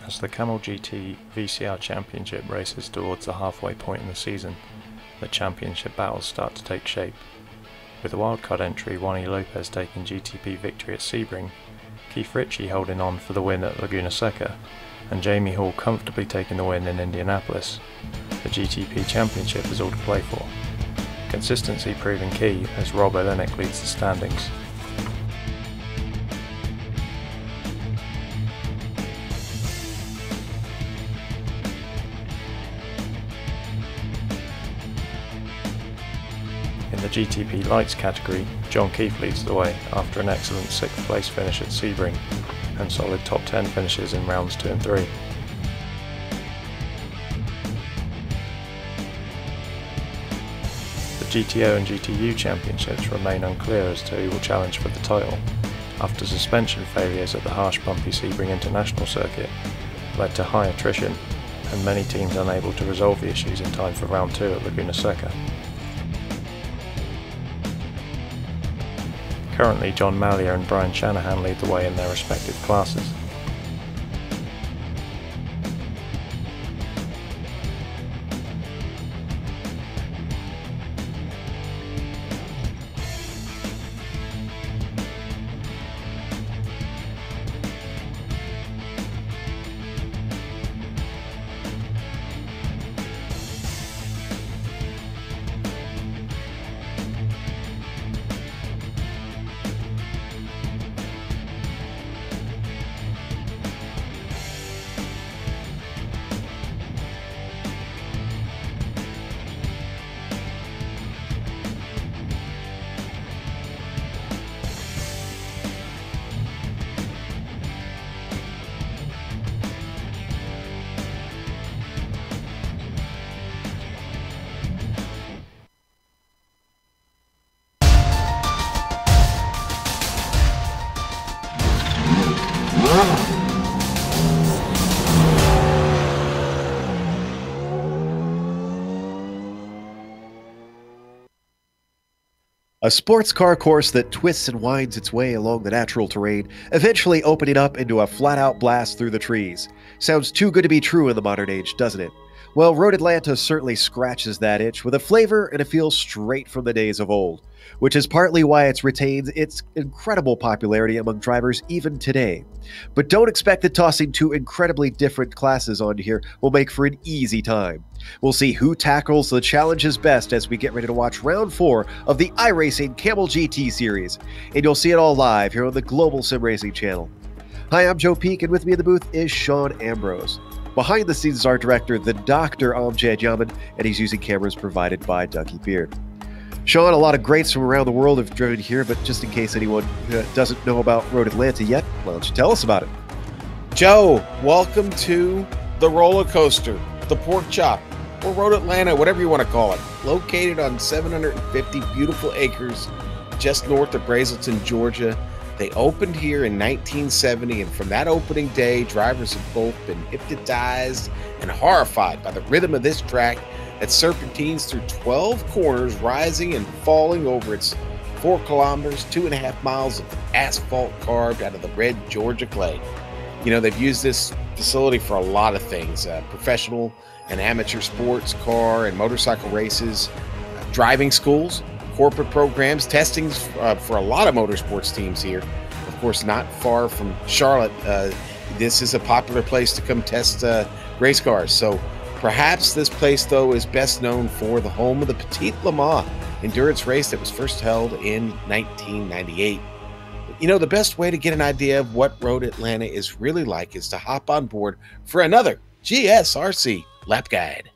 As the Kamel GT VCR Championship races towards the halfway point in the season, the championship battles start to take shape. With the wildcard entry Juan Lopez taking GTP victory at Sebring, Keith Ritchie holding on for the win at Laguna Seca, and Jamie Hall comfortably taking the win in Indianapolis, the GTP Championship is all to play for. Consistency proving key as Rob Olenek leads the standings. In the GTP Lights category, John Keefe leads the way after an excellent 6th place finish at Sebring and solid top 10 finishes in rounds 2 and 3. The GTO and GTU championships remain unclear as to who will challenge for the title, after suspension failures at the harsh bumpy Sebring International Circuit led to high attrition and many teams unable to resolve the issues in time for round 2 at Laguna Seca. Currently, John Mallier and Brian Shanahan lead the way in their respective classes. A sports car course that twists and winds its way along the natural terrain, eventually opening up into a flat-out blast through the trees. Sounds too good to be true in the modern age, doesn't it? Well, Road Atlanta certainly scratches that itch with a flavor and a feel straight from the days of old, which is partly why it's retained its incredible popularity among drivers even today. But don't expect that tossing two incredibly different classes onto here will make for an easy time. We'll see who tackles the challenges best as we get ready to watch round 4 of the iRacing Kamel GT series, and you'll see it all live here on the Global SimRacing channel. Hi, I'm Joe Peak, and with me in the booth is Sean Ambrose. Behind the scenes is our director, the Dr. Amjad Yaman, and he's using cameras provided by Ducky Beard. Sean, a lot of greats from around the world have driven here, but just in case anyone doesn't know about Road Atlanta yet, why don't you tell us about it? Joe, welcome to the roller coaster, the pork chop, or Road Atlanta, whatever you want to call it. Located on 750 beautiful acres just north of Brazelton, Georgia. They opened here in 1970, and from that opening day, drivers have both been hypnotized and horrified by the rhythm of this track that serpentines through 12 corners, rising and falling over its 4 kilometers, 2.5 miles of asphalt carved out of the red Georgia clay. You know, they've used this facility for a lot of things, professional and amateur sports, car and motorcycle races, driving schools, corporate programs, testings for a lot of motorsports teams here. Of course, not far from Charlotte. This is a popular place to come test race cars. So perhaps this place, though, is best known for the home of the Petit Le Mans endurance race that was first held in 1998. You know, the best way to get an idea of what Road Atlanta is really like is to hop on board for another GSRC lap guide.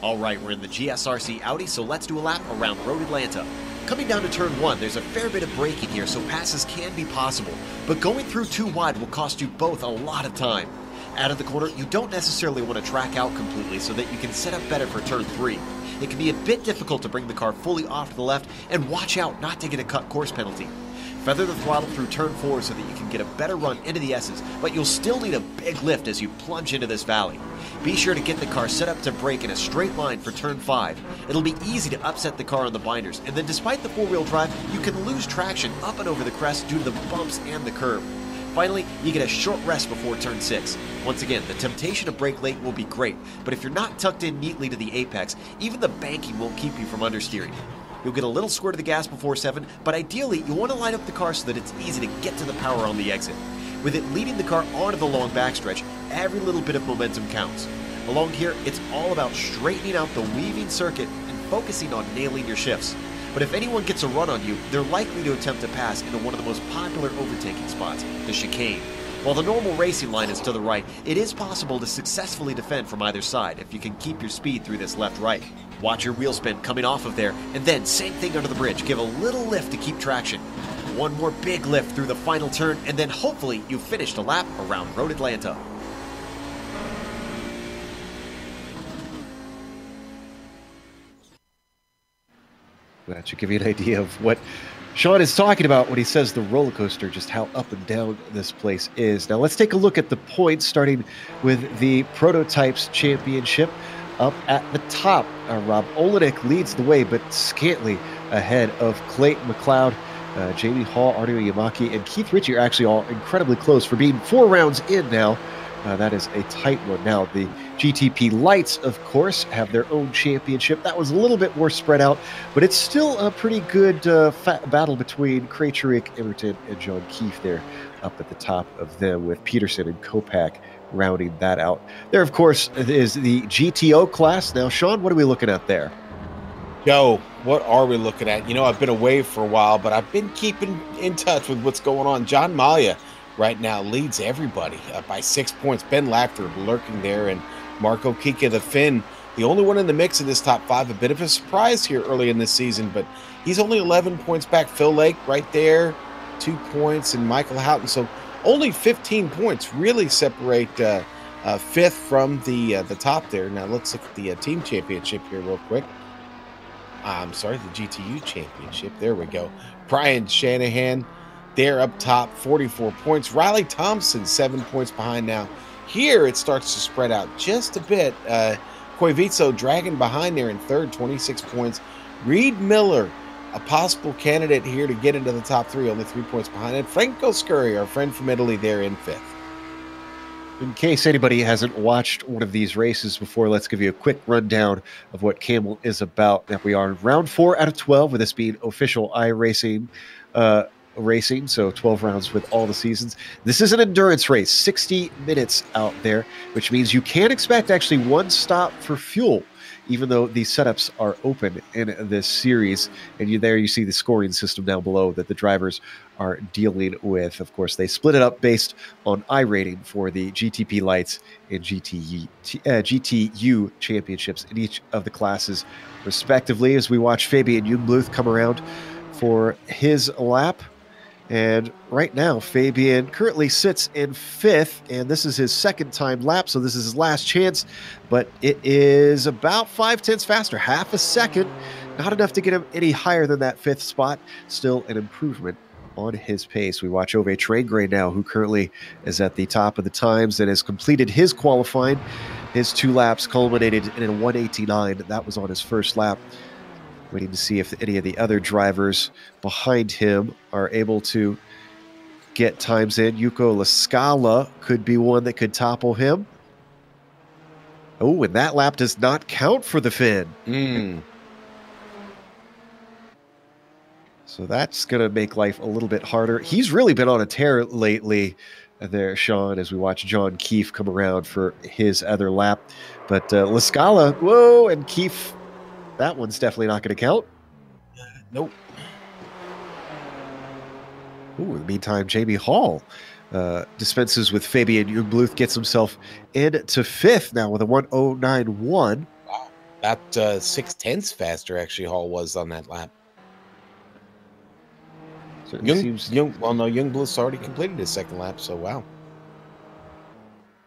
All right, we're in the GSRC Audi, so let's do a lap around Road Atlanta. Coming down to turn 1, there's a fair bit of braking here, so passes can be possible, but going through too wide will cost you both a lot of time. Out of the corner, you don't necessarily want to track out completely so that you can set up better for turn 3. It can be a bit difficult to bring the car fully off to the left, and watch out not to get a cut course penalty. Feather the throttle through turn 4 so that you can get a better run into the S's, but you'll still need a big lift as you plunge into this valley. Be sure to get the car set up to brake in a straight line for turn 5. It'll be easy to upset the car on the binders, and then despite the 4-wheel drive, you can lose traction up and over the crest due to the bumps and the curb. Finally, you get a short rest before turn 6. Once again, the temptation to brake late will be great, but if you're not tucked in neatly to the apex, even the banking won't keep you from understeering. You'll get a little squirt of the gas before 7, but ideally you want to line up the car so that it's easy to get to the power on the exit. With it leading the car onto the long backstretch, every little bit of momentum counts. Along here, it's all about straightening out the weaving circuit and focusing on nailing your shifts. But if anyone gets a run on you, they're likely to attempt to pass into one of the most popular overtaking spots, the chicane. While the normal racing line is to the right, it is possible to successfully defend from either side if you can keep your speed through this left-right. Watch your wheel spin coming off of there, and then same thing under the bridge. Give a little lift to keep traction. One more big lift through the final turn, and then hopefully you've finished a lap around Road Atlanta. That should give you an idea of what Sean is talking about when he says the roller coaster, just how up and down this place is. Now let's take a look at the points, starting with the Prototypes Championship. Up at the top, Rob Olenek leads the way, but scantly ahead of Clayton McLeod. Jamie Hall, Arnaud Yamaki, and Keith Ritchie are actually all incredibly close for being 4 rounds in now. That is a tight one. Now, the GTP Lights, of course, have their own championship. That was a little bit more spread out, but it's still a pretty good battle between Krejcik, Emerton, and John Keefe there up at the top of them, with Peterson and Kopak rounding that out. There, of course, is the GTO class. Now, Sean, what are we looking at there? Joe, what are we looking at? You know, I've been away for a while, but I've been keeping in touch with what's going on. John Malia right now leads everybody by 6 points. Ben Lafter lurking there, and Marco Kika, the Finn, the only one in the mix in this top 5. A bit of a surprise here early in this season, but he's only 11 points back. Phil Lake right there, 2 points, and Michael Houghton. So only 15 points really separate 5th from the top there. Now let's look at the team championship here real quick. I'm sorry, the GTU championship. There we go. Brian Shanahan, they're up top, 44 points. Riley Thompson, 7 points behind now. Here it starts to spread out just a bit. Koivico dragging behind there in 3rd, 26 points. Reed Miller, a possible candidate here to get into the top 3, only 3 points behind it. Franco Scurry, our friend from Italy, there in 5th. In case anybody hasn't watched one of these races before, let's give you a quick rundown of what Kamel is about. That we are in round 4 out of 12, with this being official iRacing racing, so 12 rounds with all the seasons. This is an endurance race, 60 minutes out there, which means you can expect actually 1 stop for fuel, even though these setups are open in this series. And you see the scoring system down below that the drivers are dealing with. Of course, they split it up based on iRating for the GTP Lights and GTU championships in each of the classes, respectively, as we watch Fabian Jungbluth come around for his lap. And right now, Fabian currently sits in 5th, and this is his 2nd time lap, so this is his last chance, but it is about 0.5 faster, half a second. Not enough to get him any higher than that 5th spot. Still an improvement on his pace. We watch Ove Traingray now, who currently is at the top of the times and has completed his qualifying. His 2 laps culminated in a 1:89. That was on his first lap. Waiting to see if any of the other drivers behind him are able to get times in. Yuko Lascala could be one that could topple him. Oh, and that lap does not count for the Finn. So that's going to make life a little bit harder. He's really been on a tear lately there, Sean, as we watch John Keefe come around for his other lap. But Lascala, whoa, and Keefe, that one's definitely not going to count. Nope. Ooh, in the meantime, Jamie Hall dispenses with Fabian Jungbluth, gets himself into 5th now with a 1:09.1. Wow. About 0.6 faster, actually, Hall was on that lap. Jungbluth's already completed his 2nd lap, so wow.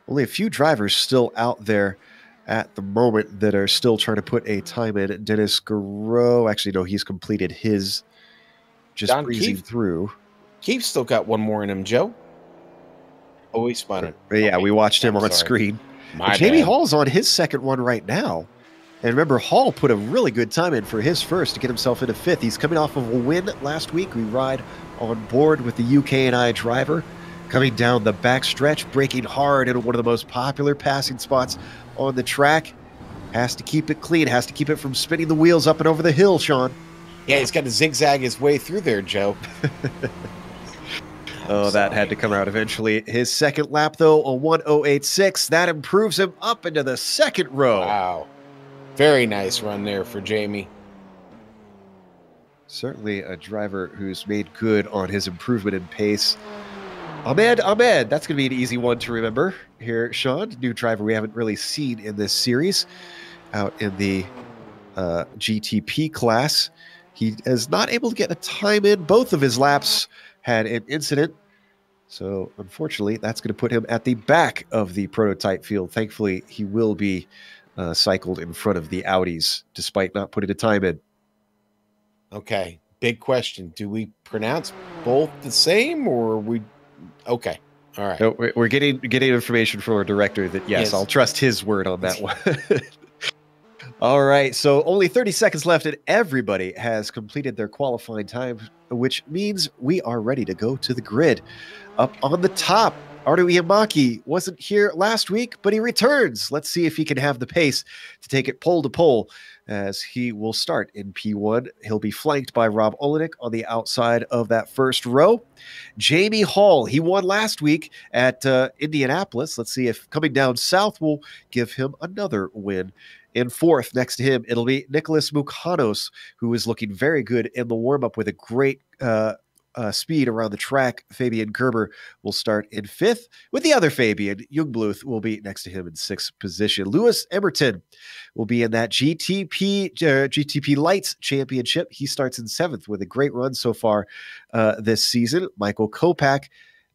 Only a few drivers still out there at the moment that are still trying to put a time in. Dennis Garreau, actually, no, he's completed his, just John breezing Keefe. through. Keith's still got one more in him, Joe. Oh, he's spun it. Yeah, Okay. we watched him I'm on sorry. screen. My Jamie bad. Hall's on his second one right now. And remember, Hall put a really good time in for his first to get himself into fifth. He's coming off of a win last week. We ride on board with the UK&I driver, coming down the backstretch, braking hard into one of the most popular passing spots on the track. Has to keep it clean, has to keep it from spinning the wheels up and over the hill, Sean. Yeah, he's got to zigzag his way through there, Joe. Oh, that had to come out eventually. His second lap, though, a 1:08.6. That improves him up into the second row. Wow. Very nice run there for Jamie. Certainly a driver who's made good on his improvement in pace. Ahmed, that's going to be an easy one to remember here, Sean. New driver we haven't really seen in this series out in the GTP class. He is not able to get a time in. Both of his laps had an incident. So, unfortunately, that's going to put him at the back of the prototype field. Thankfully, he will be cycled in front of the Audis, despite not putting a time in. Okay, big question. Do we pronounce both the same, or are we... Okay, all right. No, we're getting information from our director that, yes, I'll trust his word on that one. All right, so only 30 seconds left, and everybody has completed their qualifying time, which means we are ready to go to the grid. Up on the top, Artu Iamaki wasn't here last week, but he returns. Let's see if he can have the pace to take it pole to pole, as he will start in P1. He'll be flanked by Rob Olenek on the outside of that first row. Jamie Hall, he won last week at Indianapolis. Let's see if coming down south will give him another win. In fourth, next to him, it'll be Nicholas Mukanos, who is looking very good in the warm-up with a great speed around the track. Fabian Gerber will start in fifth, with the other Fabian, Jungbluth, will be next to him in sixth position. Lewis Emerton will be in that GTP Lights Championship. He starts in seventh with a great run so far this season. Michael Kopak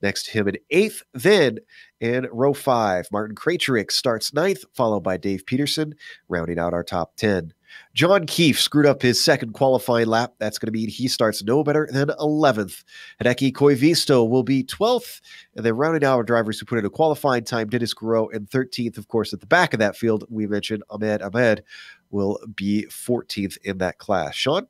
next to him in eighth. Then in row 5, Martin Krejcik starts ninth, followed by Dave Peterson, rounding out our top 10. John Keefe screwed up his second qualifying lap. That's going to mean he starts no better than 11th. Hideki Koivisto will be 12th. And then rounding out our drivers who put in a qualifying time, Dennis Guerrero in 13th. Of course, at the back of that field, we mentioned Ahmed will be 14th in that class. Sean?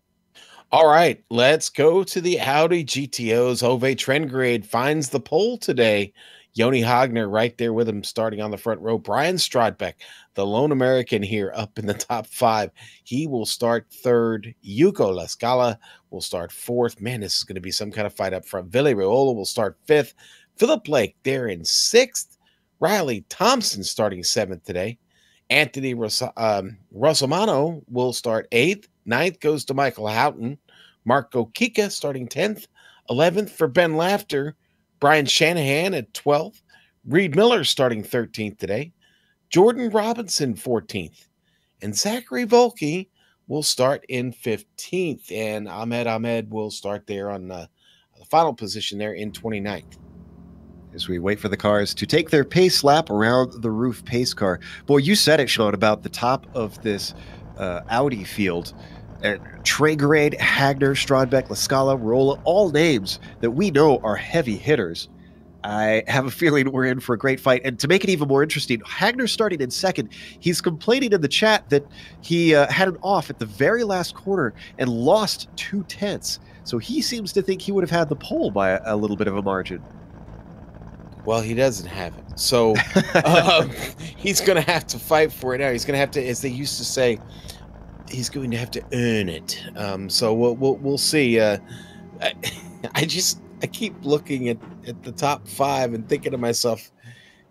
All right, let's go to the Audi GTOs. Ove Trengrade finds the pole today. Yoni Hagner right there with him starting on the front row. Brian Strodbeck, the lone American here up in the top 5. He will start third. Yuko Lascala will start fourth. Man, this is going to be some kind of fight up front. Ville Raiola will start fifth. Philip Blake there in sixth. Riley Thompson starting seventh today. Anthony Rossomano will start eighth. Ninth goes to Michael Houghton. Marco Kika starting 10th. 11th for Ben Laughter. Brian Shanahan at 12th. Reed Miller starting 13th today. Jordan Robinson 14th. And Zachary Volke will start in 15th. And Ahmed will start there on the final position there in 29th. As we wait for the cars to take their pace lap around the roof pace car. Boy, you said it, Sean, about the top of this Audi field. Tregrade, Hagner, Strodbeck, Lascala, Raiola, all names that we know are heavy hitters. I have a feeling we're in for a great fight. And to make it even more interesting, Hagner starting in second. He's complaining in the chat that he had an off at the very last corner and lost 2/10. So he seems to think he would have had the pole by a little bit of a margin. Well, he doesn't have it. So he's going to have to fight for it now. He's going to have to, as they used to say, he's going to have to earn it. So we'll see. I keep looking at the top 5 and thinking to myself,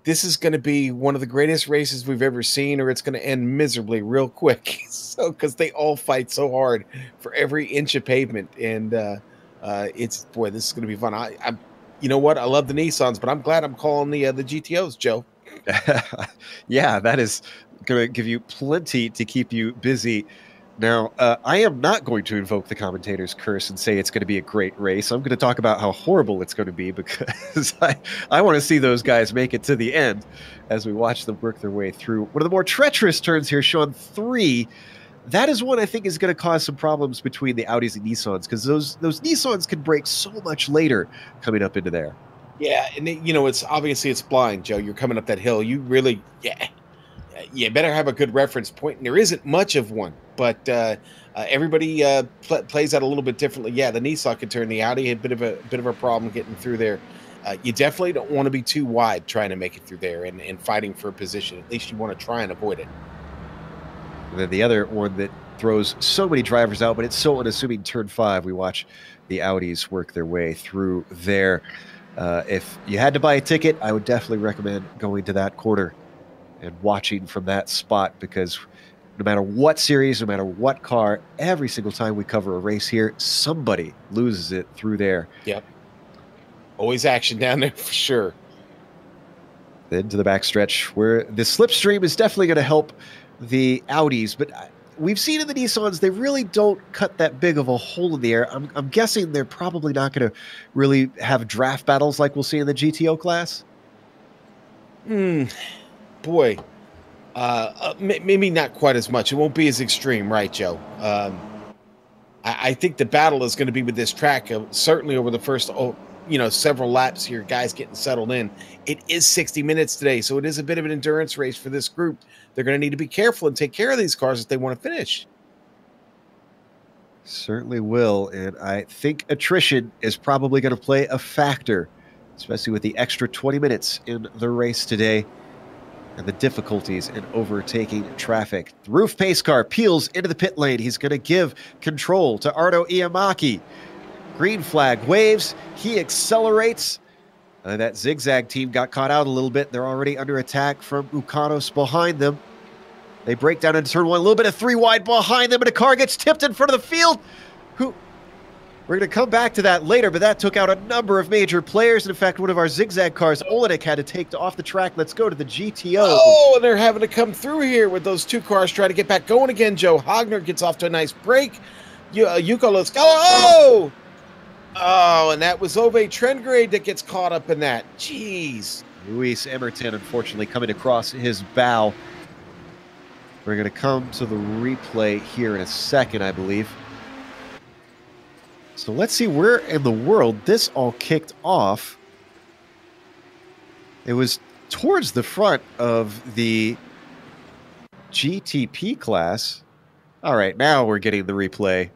this is going to be one of the greatest races we've ever seen, or it's going to end miserably real quick. So because they all fight so hard for every inch of pavement, and this is going to be fun. I'm you know what? I love the Nissans, but I'm glad I'm calling the GTOs, Joe. Yeah, that is going to give you plenty to keep you busy. Now, I am not going to invoke the commentator's curse and say it's going to be a great race. I'm going to talk about how horrible it's going to be, because I want to see those guys make it to the end as we watch them work their way through one of the more treacherous turns here, Sean. 3 that is one I think is going to cause some problems between the Audis and Nissans, because those Nissans can break so much later coming up into there. Yeah, and it's obviously it's blind, Joe. You're coming up that hill. You really, you better have a good reference point, and there isn't much of one. But everybody plays out a little bit differently. Yeah, the Nissan could turn. The Audi had a bit of a problem getting through there. You definitely don't want to be too wide trying to make it through there and fighting for a position. At least you want to try and avoid it. And then the other one that throws so many drivers out, but it's so unassuming, turn 5. We watch the Audis work their way through there. If you had to buy a ticket, I would definitely recommend going to that corner and watching from that spot, because no matter what series, no matter what car, every single time we cover a race here, somebody loses it through there. Yep. Always action down there for sure. Then to the backstretch, where the slipstream is definitely going to help the Audis, but we've seen in the Nissans, they really don't cut that big of a hole in the air. I'm guessing they're probably not going to really have draft battles like we'll see in the GTO class. Boy, maybe not quite as much. It won't be as extreme, right, Joe? I think the battle is going to be with this track, certainly over the first, several laps here, guys getting settled in. It is 60 minutes today, so it is a bit of an endurance race for this group. They're going to need to be careful and take care of these cars if they want to finish. Certainly will, and I think attrition is probably going to play a factor, especially with the extra 20 minutes in the race today and the difficulties in overtaking traffic. The roof pace car peels into the pit lane. He's going to give control to Ardo Iamaki. Green flag waves. He accelerates. That zigzag team got caught out a little bit. They're already under attack from Ukanos behind them. They break down into turn 1. A little bit of 3 wide behind them, and a car gets tipped in front of the field. We're going to come back to that later, but that took out a number of major players. And in fact, one of our zigzag cars, Olenek, had to take off the track. Let's go to the GTO. Oh, and they're having to come through here with those 2 cars trying to get back going again, Joe. Hogner gets off to a nice break. Yuko, let's go. Oh, and that was Ove Trengrade that gets caught up in that. Jeez. Luis Emerton, unfortunately, coming across his bow. We're going to come to the replay here in a second, I believe. So let's see where in the world this all kicked off. It was towards the front of the GTP class. All right, now we're getting the replay.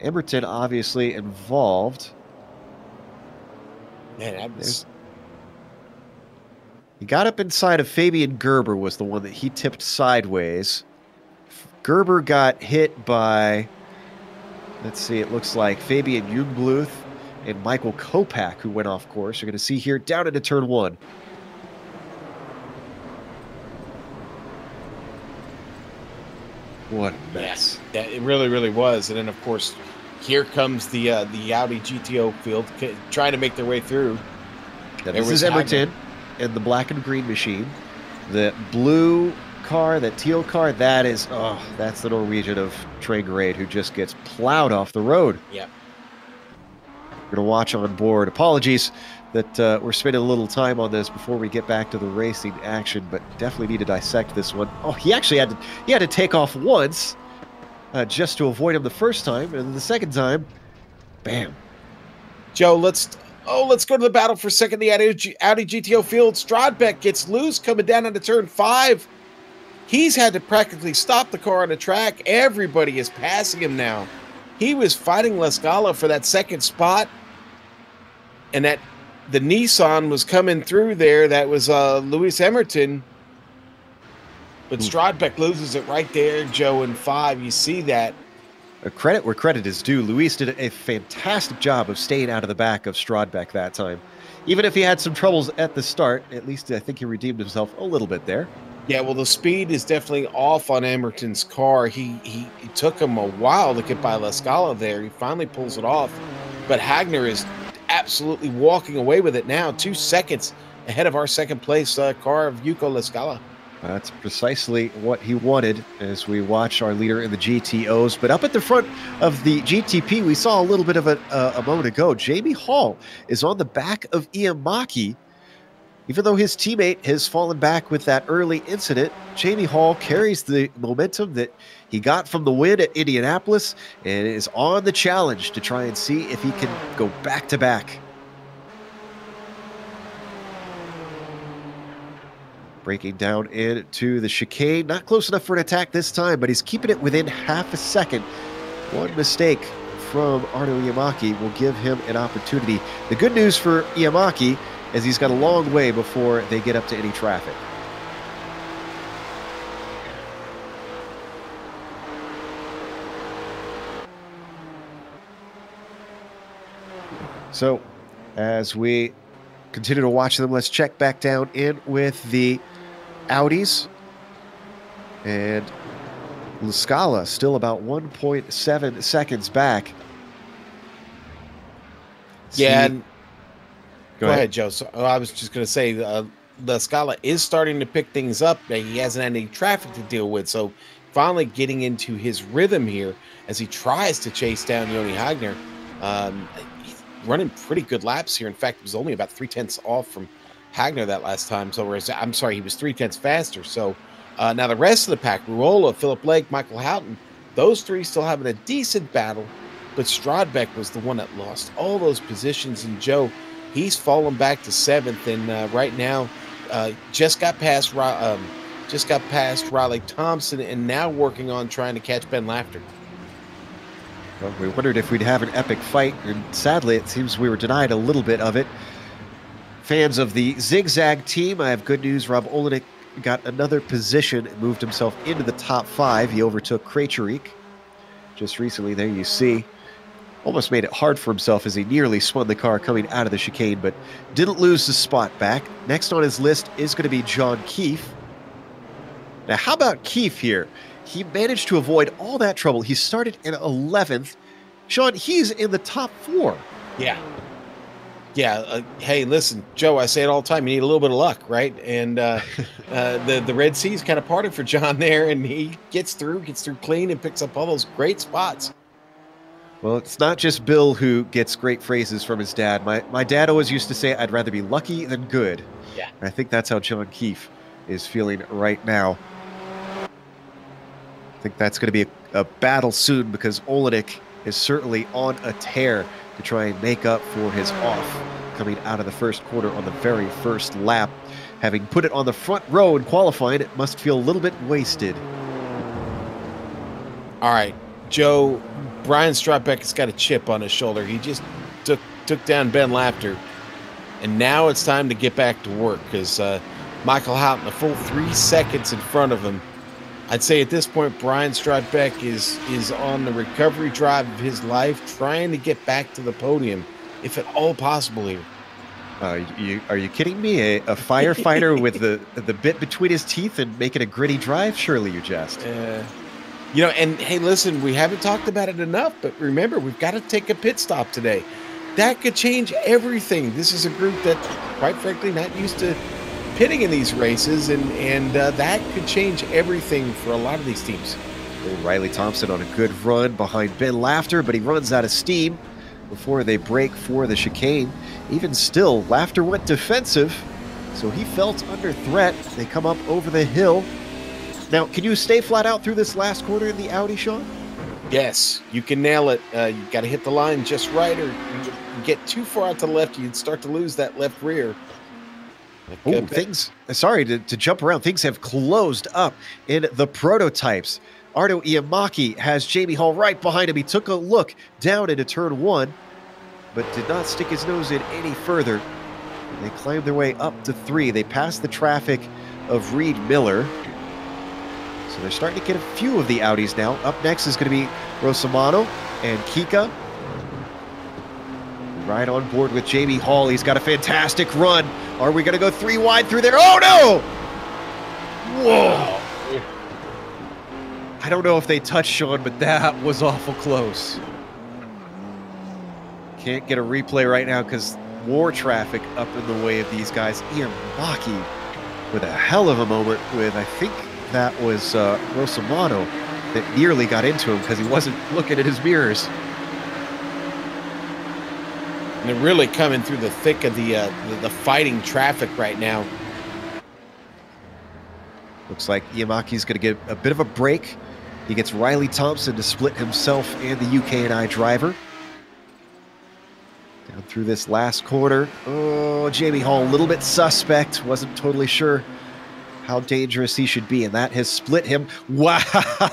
Emerton obviously involved. Man, he got up inside of Fabian Gerber, was the one that he tipped sideways. Gerber got hit by, let's see, it looks like Fabian Jungbluth and Michael Kopak, who went off course. You're going to see here down into turn 1. What a mess. Yeah, it really, really was. And then, of course, here comes the Audi GTO field trying to make their way through. Now, this is Emerton and the black and green machine. The blue car, that teal car, that's the Norwegian of Trengrade, who just gets plowed off the road. Yeah. We're going to watch on board. Apologies that we're spending a little time on this before we get back to the racing action, but definitely need to dissect this one. Oh, he actually had to take off once just to avoid him the first time, and then the second time, bam. Joe, let's go to the battle for second. The Audi GTO field. Strodbeck gets loose coming down into turn 5. He's had to practically stop the car on the track. Everybody is passing him now. He was fighting Lascala for that second spot, and that the Nissan was coming through there. That was Luis Emerton. But Strodbeck loses it right there, Joe, in 5. You see that. Credit where credit is due. Luis did a fantastic job of staying out of the back of Strodbeck that time. Even if he had some troubles at the start, at least I think he redeemed himself a little bit there. Yeah, well, the speed is definitely off on Emerton's car. He took him a while to get by Lascala there. He finally pulls it off. But Hagner is absolutely walking away with it now. 2 seconds ahead of our second place car of Yuko Lascala. That's precisely what he wanted as we watch our leader in the GTOs. But up at the front of the GTP, we saw a little bit of a moment ago. Jamie Hall is on the back of Iamaki. Even though his teammate has fallen back with that early incident, Jamie Hall carries the momentum that he got from the win at Indianapolis and is on the challenge to try and see if he can go back-to-back. Breaking down into the chicane. Not close enough for an attack this time, but he's keeping it within half a second. One mistake from Arno Iamaki will give him an opportunity. The good news for Iamaki is he's got a long way before they get up to any traffic. So, as we continue to watch them, let's check back down in with the Audis. And La Scala still about 1.7 seconds back. Yeah, and go ahead, Joe. So I was just going to say, La Scala is starting to pick things up. He hasn't had any traffic to deal with, so finally getting into his rhythm here as he tries to chase down Joni Hagner. He's running pretty good laps here. In fact, it was only about 0.3 off from Hagner that last time. So I'm sorry, he was 0.3 faster. So now the rest of the pack, Ruola, Philip Blake, Michael Houghton, those three still having a decent battle, but Stradbeck was the one that lost all those positions. And Joe, he's fallen back to 7th, and right now just got past Riley Thompson, and now working on trying to catch Ben Lafter. Well, we wondered if we'd have an epic fight, and sadly it seems we were denied a little bit of it. Fans of the Zigzag team, I have good news. Rob Olenek got another position and moved himself into the top 5. He overtook Krejcik just recently. There you see. Almost made it hard for himself as he nearly spun the car coming out of the chicane, but didn't lose the spot back. Next on his list is going to be John Keefe. Now, how about Keefe here? He managed to avoid all that trouble. He started in 11th. Sean, he's in the top 4. Yeah. Yeah. Hey, listen, Joe, I say it all the time. You need a little bit of luck, right? And the Red Sea's kind of parted for John there, and he gets through clean and picks up all those great spots. Well, it's not just Bill who gets great phrases from his dad. My dad always used to say, I'd rather be lucky than good. Yeah. And I think that's how John Keefe is feeling right now. I think that's going to be a battle soon, because Olenek is certainly on a tear to try and make up for his off coming out of the first quarter on the very first lap. Having put it on the front row in qualifying, it must feel a little bit wasted. All right, Joe, Brian Stradbeck has got a chip on his shoulder. He just took down Ben Lafter, and now it's time to get back to work, because Michael Houghton a full 3 seconds in front of him. I'd say at this point, Brian Stradbeck is on the recovery drive of his life, trying to get back to the podium, if at all possible here. Are you kidding me? A firefighter with the bit between his teeth and making a gritty drive? Surely you jest. You know, and hey, listen, we haven't talked about it enough, but remember, we've got to take a pit stop today. That could change everything. This is a group that, quite frankly, not used to pitting in these races, and that could change everything for a lot of these teams. Riley Thompson on a good run behind Ben Lafter, but he runs out of steam before they break for the chicane. Even still, Lafter went defensive, so he felt under threat. They come up over the hill. Now, can you stay flat out through this last quarter in the Audi, Sean? Yes, you can nail it. You got to hit the line just right, or you get too far out to the left, you'd start to lose that left rear. Oh, sorry to jump around. Things have closed up in the prototypes. Arno Iamaki has Jamie Hall right behind him. He took a look down into turn 1, but did not stick his nose in any further. They climbed their way up to 3. They passed the traffic of Reed Miller. So they're starting to get a few of the Audis now. Up next is going to be Rosamano and Kika. Right on board with Jamie Hall. He's got a fantastic run. Are we going to go 3 wide through there? Oh, no! Whoa! I don't know if they touched Sean, but that was awful close. Can't get a replay right now because more traffic up in the way of these guys. Iamaki with a hell of a moment with, I think that was Rosamano, that nearly got into him because he wasn't looking at his mirrors. And they're really coming through the thick of the fighting traffic right now. Looks like Iamaki's going to get a bit of a break. He gets Riley Thompson to split himself and the UK&I driver. Down through this last corner. Oh, Jamie Hall, a little bit suspect. Wasn't totally sure how dangerous he should be, and that has split him. Wow,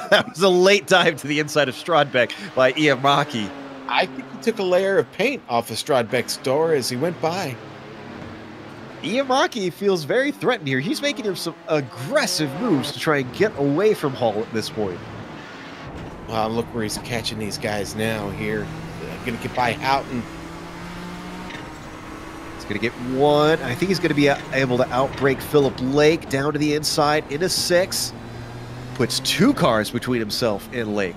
that was a late dive to the inside of Strodbeck by Iamaki. I think he took a layer of paint off of Strodbeck's door as he went by. Iamaki feels very threatened here. He's making some aggressive moves to try and get away from Hall at this point. Wow, look where he's catching these guys now here. Going to get by Houghton. He's going to get one. I think he's going to be able to outbreak Philip Lake down to the inside into 6. Puts 2 cars between himself and Lake.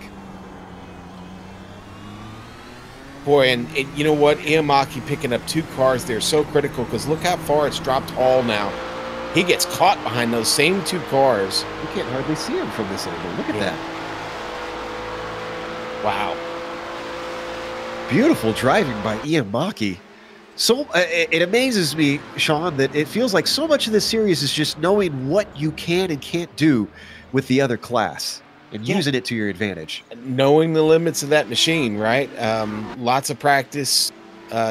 Boy, and you know what? Iamaki picking up 2 cars there, so critical, because look how far it's dropped Hall now. He gets caught behind those same 2 cars. You can't hardly see him from this angle. Look at that. Wow. Beautiful driving by Iamaki. So it amazes me, Sean, that it feels like so much of this series is just knowing what you can and can't do with the other class and using it to your advantage. Knowing the limits of that machine, right? Lots of practice,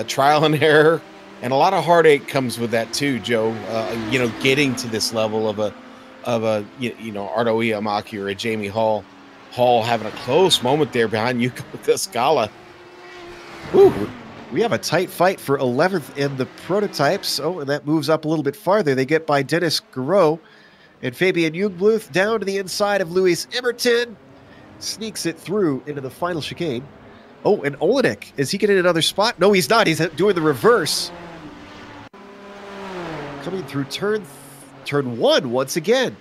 trial and error, and a lot of heartache comes with that too, Joe. You know, getting to this level of a Ardo Iamaki or a Jamie Hall. Hall having a close moment there behind Yuko Scala. Woo. We have a tight fight for 11th in the prototypes. Oh, and that moves up a little bit farther. They get by Dennis Garreau and Fabian Jungbluth down to the inside of Luis Emerton. Sneaks it through into the final chicane. Oh, and Olenek, is he getting another spot? No, he's not. He's doing the reverse. Coming through turn 1 once again.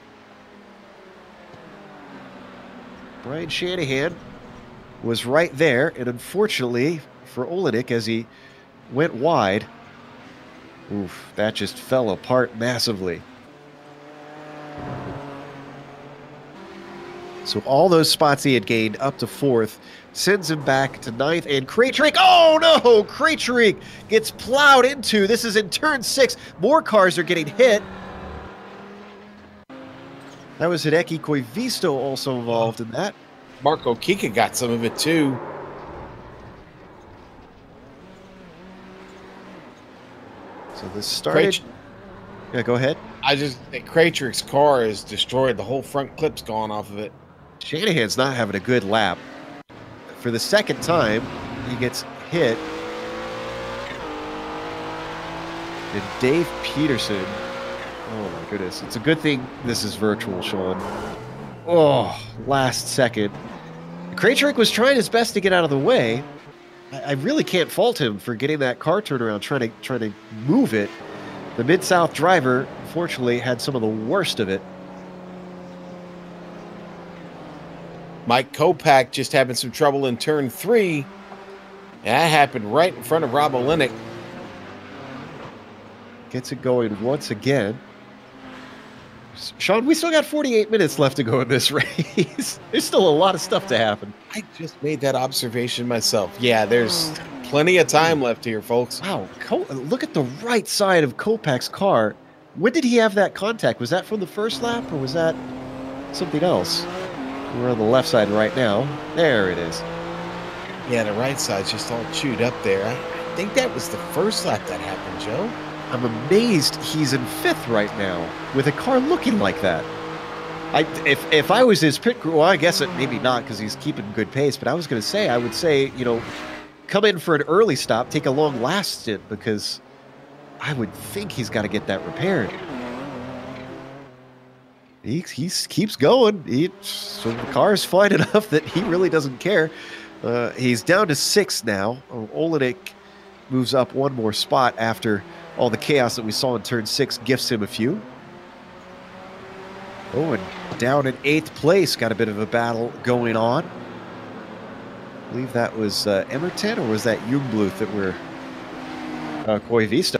Brian Shanahan was right there, and unfortunately for Olenek, as he went wide, oof, that just fell apart massively. So all those spots he had gained up to 4th sends him back to 9th, and Krejcik, oh no, Krejcik gets plowed into. This is in turn 6. More cars are getting hit. That was Hideki Koivisto also involved in that. Marco Kika got some of it too. So this started. Yeah, go ahead. I just think Krejcik's car is destroyed. The whole front clip's gone off of it. Shanahan's not having a good lap. For the second time, he gets hit. And Dave Peterson. Oh my goodness. It's a good thing this is virtual, Sean. Oh, last second. Krejcik was trying his best to get out of the way. I really can't fault him for getting that car turned around, trying to move it. The Mid-South driver, fortunately, had some of the worst of it. Mike Kopak just having some trouble in turn 3. That happened right in front of Rob Olenek. Gets it going once again. Sean, we still got 48 minutes left to go in this race. There's still a lot of stuff to happen. I just made that observation myself. Yeah, there's plenty of time left here, folks. Wow, look at the right side of Kopak's car. When did he have that contact? Was that from the first lap, or was that something else? We're on the left side right now. There it is. Yeah, the right side's just all chewed up there. I think that was the first lap that happened, Joe. I'm amazed he's in 5th right now with a car looking like that. If I was his pit crew, well, I guess it maybe not because he's keeping good pace, but I would say, you know, come in for an early stop, take a long last stint, because I would think he's got to get that repaired. He keeps going. So the car's fine enough that he really doesn't care. He's down to 6th now. Olenek moves up one more spot after all the chaos that we saw in turn 6 gifts him a few. Oh, and down in 8th place, got a bit of a battle going on. I believe that was Emerton, or was that Jungbluth that were Koivisto?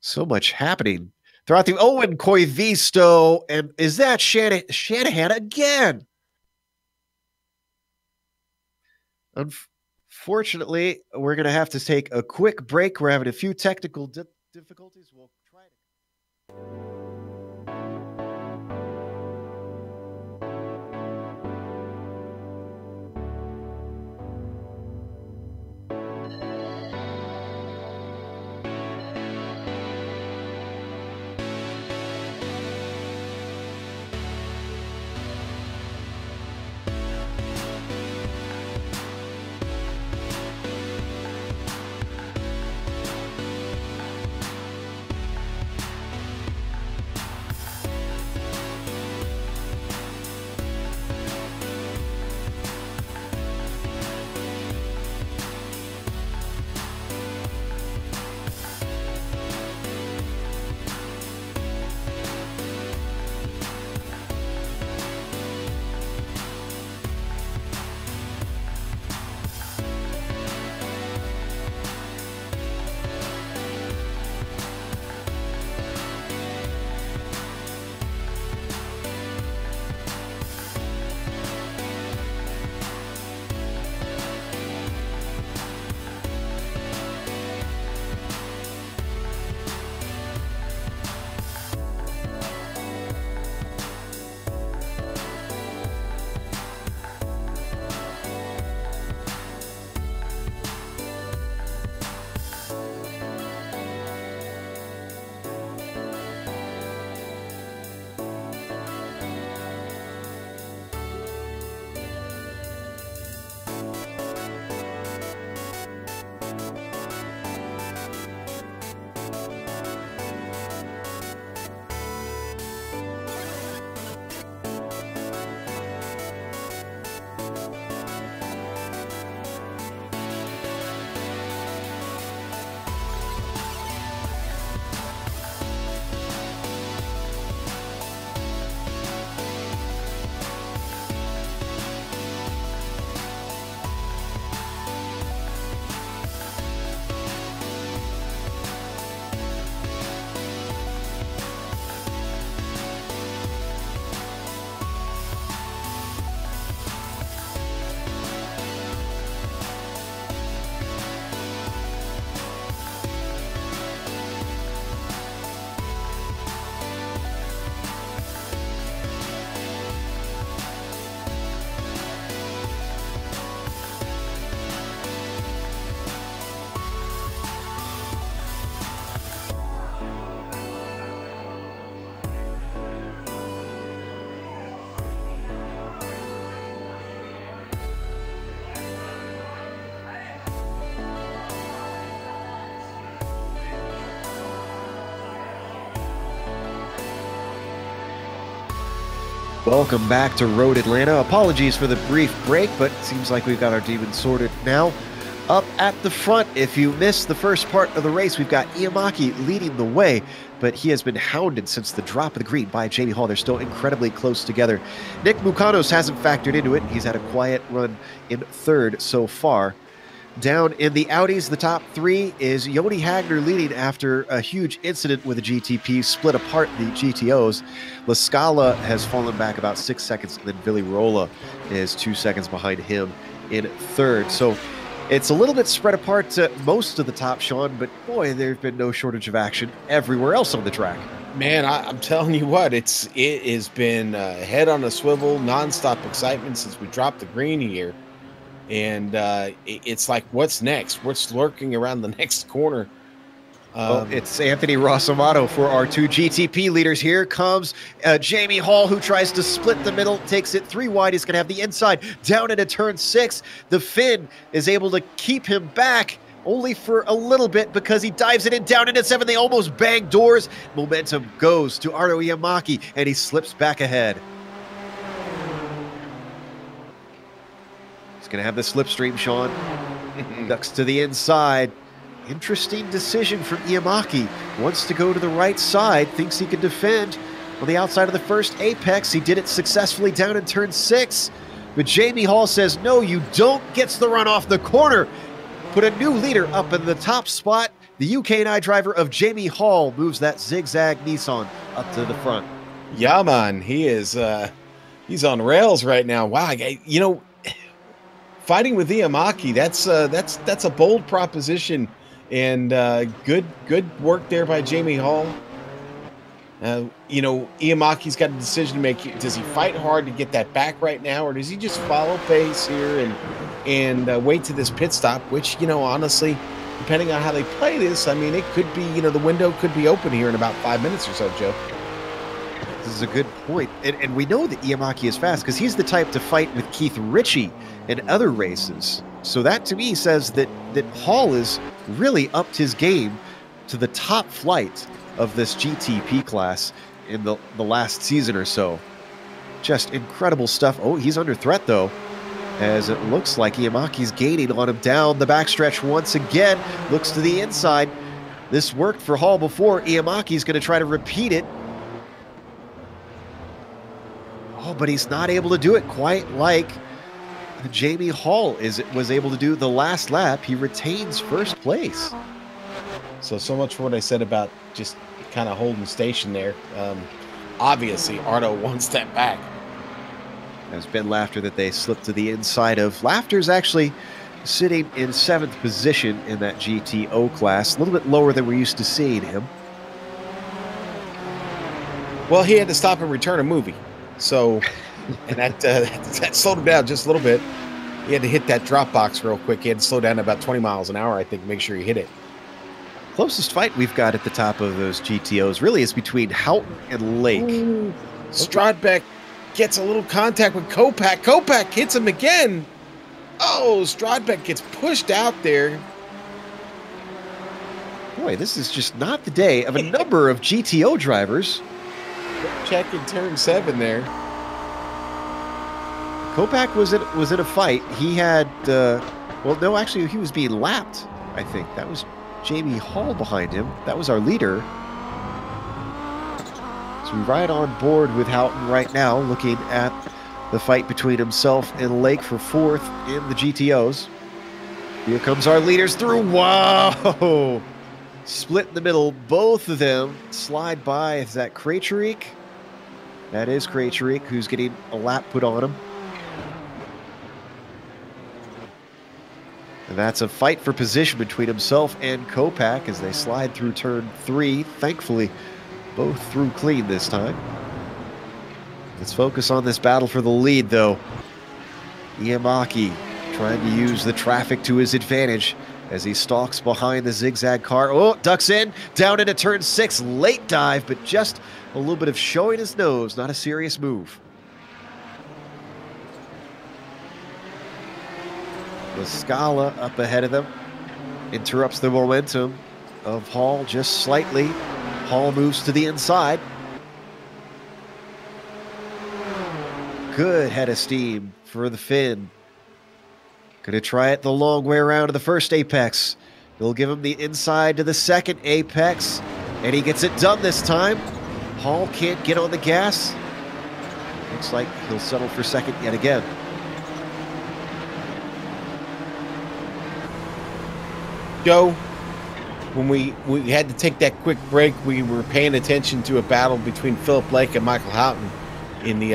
So much happening throughout the... Oh, and Koivisto, and is that Shanahan again? Fortunately, we're going to have to take a quick break. We're having a few technical difficulties. We'll try to... Welcome back to Road Atlanta. Apologies for the brief break, but it seems like we've got our demons sorted now. Up at the front, if you missed the first part of the race, we've got Iamaki leading the way, but he has been hounded since the drop of the green by Jamie Hall. They're still incredibly close together. Nick Mukanos hasn't factored into it. He's had a quiet run in third so far. Down in the Audis, the top three is Yoni Hagner leading after a huge incident with the GTP, split apart the GTOs. La Scala has fallen back about 6 seconds, and then Billy Rolla is 2 seconds behind him in third. So it's a little bit spread apart to most of the top, Sean, but boy, there's been no shortage of action everywhere else on the track. Man, I'm telling you what, it has been head on a swivel, nonstop excitement since we dropped the green here. And it's like, what's next? What's lurking around the next corner? Well, it's Anthony Rossamato for our two GTP leaders. Here comes Jamie Hall, who tries to split the middle, takes it 3 wide. He's going to have the inside down into turn 6. The Finn is able to keep him back only for a little bit because he dives it in down into 7. They almost bang doors. Momentum goes to Arno Iamaki, and he slips back ahead. Going to have the slipstream, Sean. Ducks to the inside. Interesting decision from Iamaki. Wants to go to the right side. Thinks he can defend on the outside of the first apex. He did it successfully down in turn 6. But Jamie Hall says, no, you don't. Gets the run off the corner. Put a new leader up in the top spot. The UK&I driver of Jamie Hall moves that zigzag Nissan up to the front. Yeah, man. He is, he's on rails right now. Wow. You know, fighting with Iamaki, that's a bold proposition, and good work there by Jamie Hall. You know, Iamaki's got a decision to make. Does he fight hard to get that back right now, or does he just follow pace here and wait to this pit stop? Which, you know, honestly, depending on how they play this, I mean, it could be, you know, the window could be open here in about 5 minutes or so, Joe. This is a good point. And we know that Iamaki is fast because he's the type to fight with Keith Ritchie in other races. So that to me says that Hall has really upped his game to the top flight of this GTP class in the last season or so. Just incredible stuff. Oh, he's under threat though, as it looks like Iamaki's gaining on him down the backstretch once again. Looks to the inside. This worked for Hall before. Iamaki's going to try to repeat it. Oh, but he's not able to do it quite like Jamie Hall was able to do the last lap. He retains first place. So much for what I said about just kind of holding station there. Obviously, Ardo one step back. There's been laughter that they slipped to the inside of. Laughter's actually sitting in 7th position in that GTO class, a little bit lower than we're used to seeing him. Well, he had to stop and return a movie. So, and that slowed him down just a little bit. He had to hit that drop box real quick. He had to slow down to about 20 miles an hour, I think, make sure he hit it. Closest fight we've got at the top of those GTOs really is between Houghton and Lake. Ooh. Strodbeck gets a little contact with Kopak. Kopak hits him again. Oh, Strodbeck gets pushed out there. Boy, this is just not the day of a number of GTO drivers. Check in turn 7 there. Kopak was in a fight. He had, well, no, actually, he was being lapped, I think. That was Jamie Hall behind him. That was our leader. So we ride on board with Houghton right now, looking at the fight between himself and Lake for 4th in the GTOs. Here comes our leaders through. Wow! Split in the middle. Both of them slide by. Is that Krejcik? That is Krejcik, who's getting a lap put on him. And that's a fight for position between himself and Kopak as they slide through turn 3. Thankfully, both through clean this time. Let's focus on this battle for the lead, though. Iamaki trying to use the traffic to his advantage as he stalks behind the zigzag car. Oh, ducks in, down into turn 6. Late dive, but just a little bit of showing his nose, not a serious move. The Scala up ahead of them interrupts the momentum of Hall just slightly. Hall moves to the inside. Good head of steam for the Finn. Gonna try it the long way around to the first apex. They'll give him the inside to the second apex, and he gets it done this time. Hall can't get on the gas. Looks like he'll settle for second yet again. Joe, when we had to take that quick break, we were paying attention to a battle between Philip Lake and Michael Houghton in the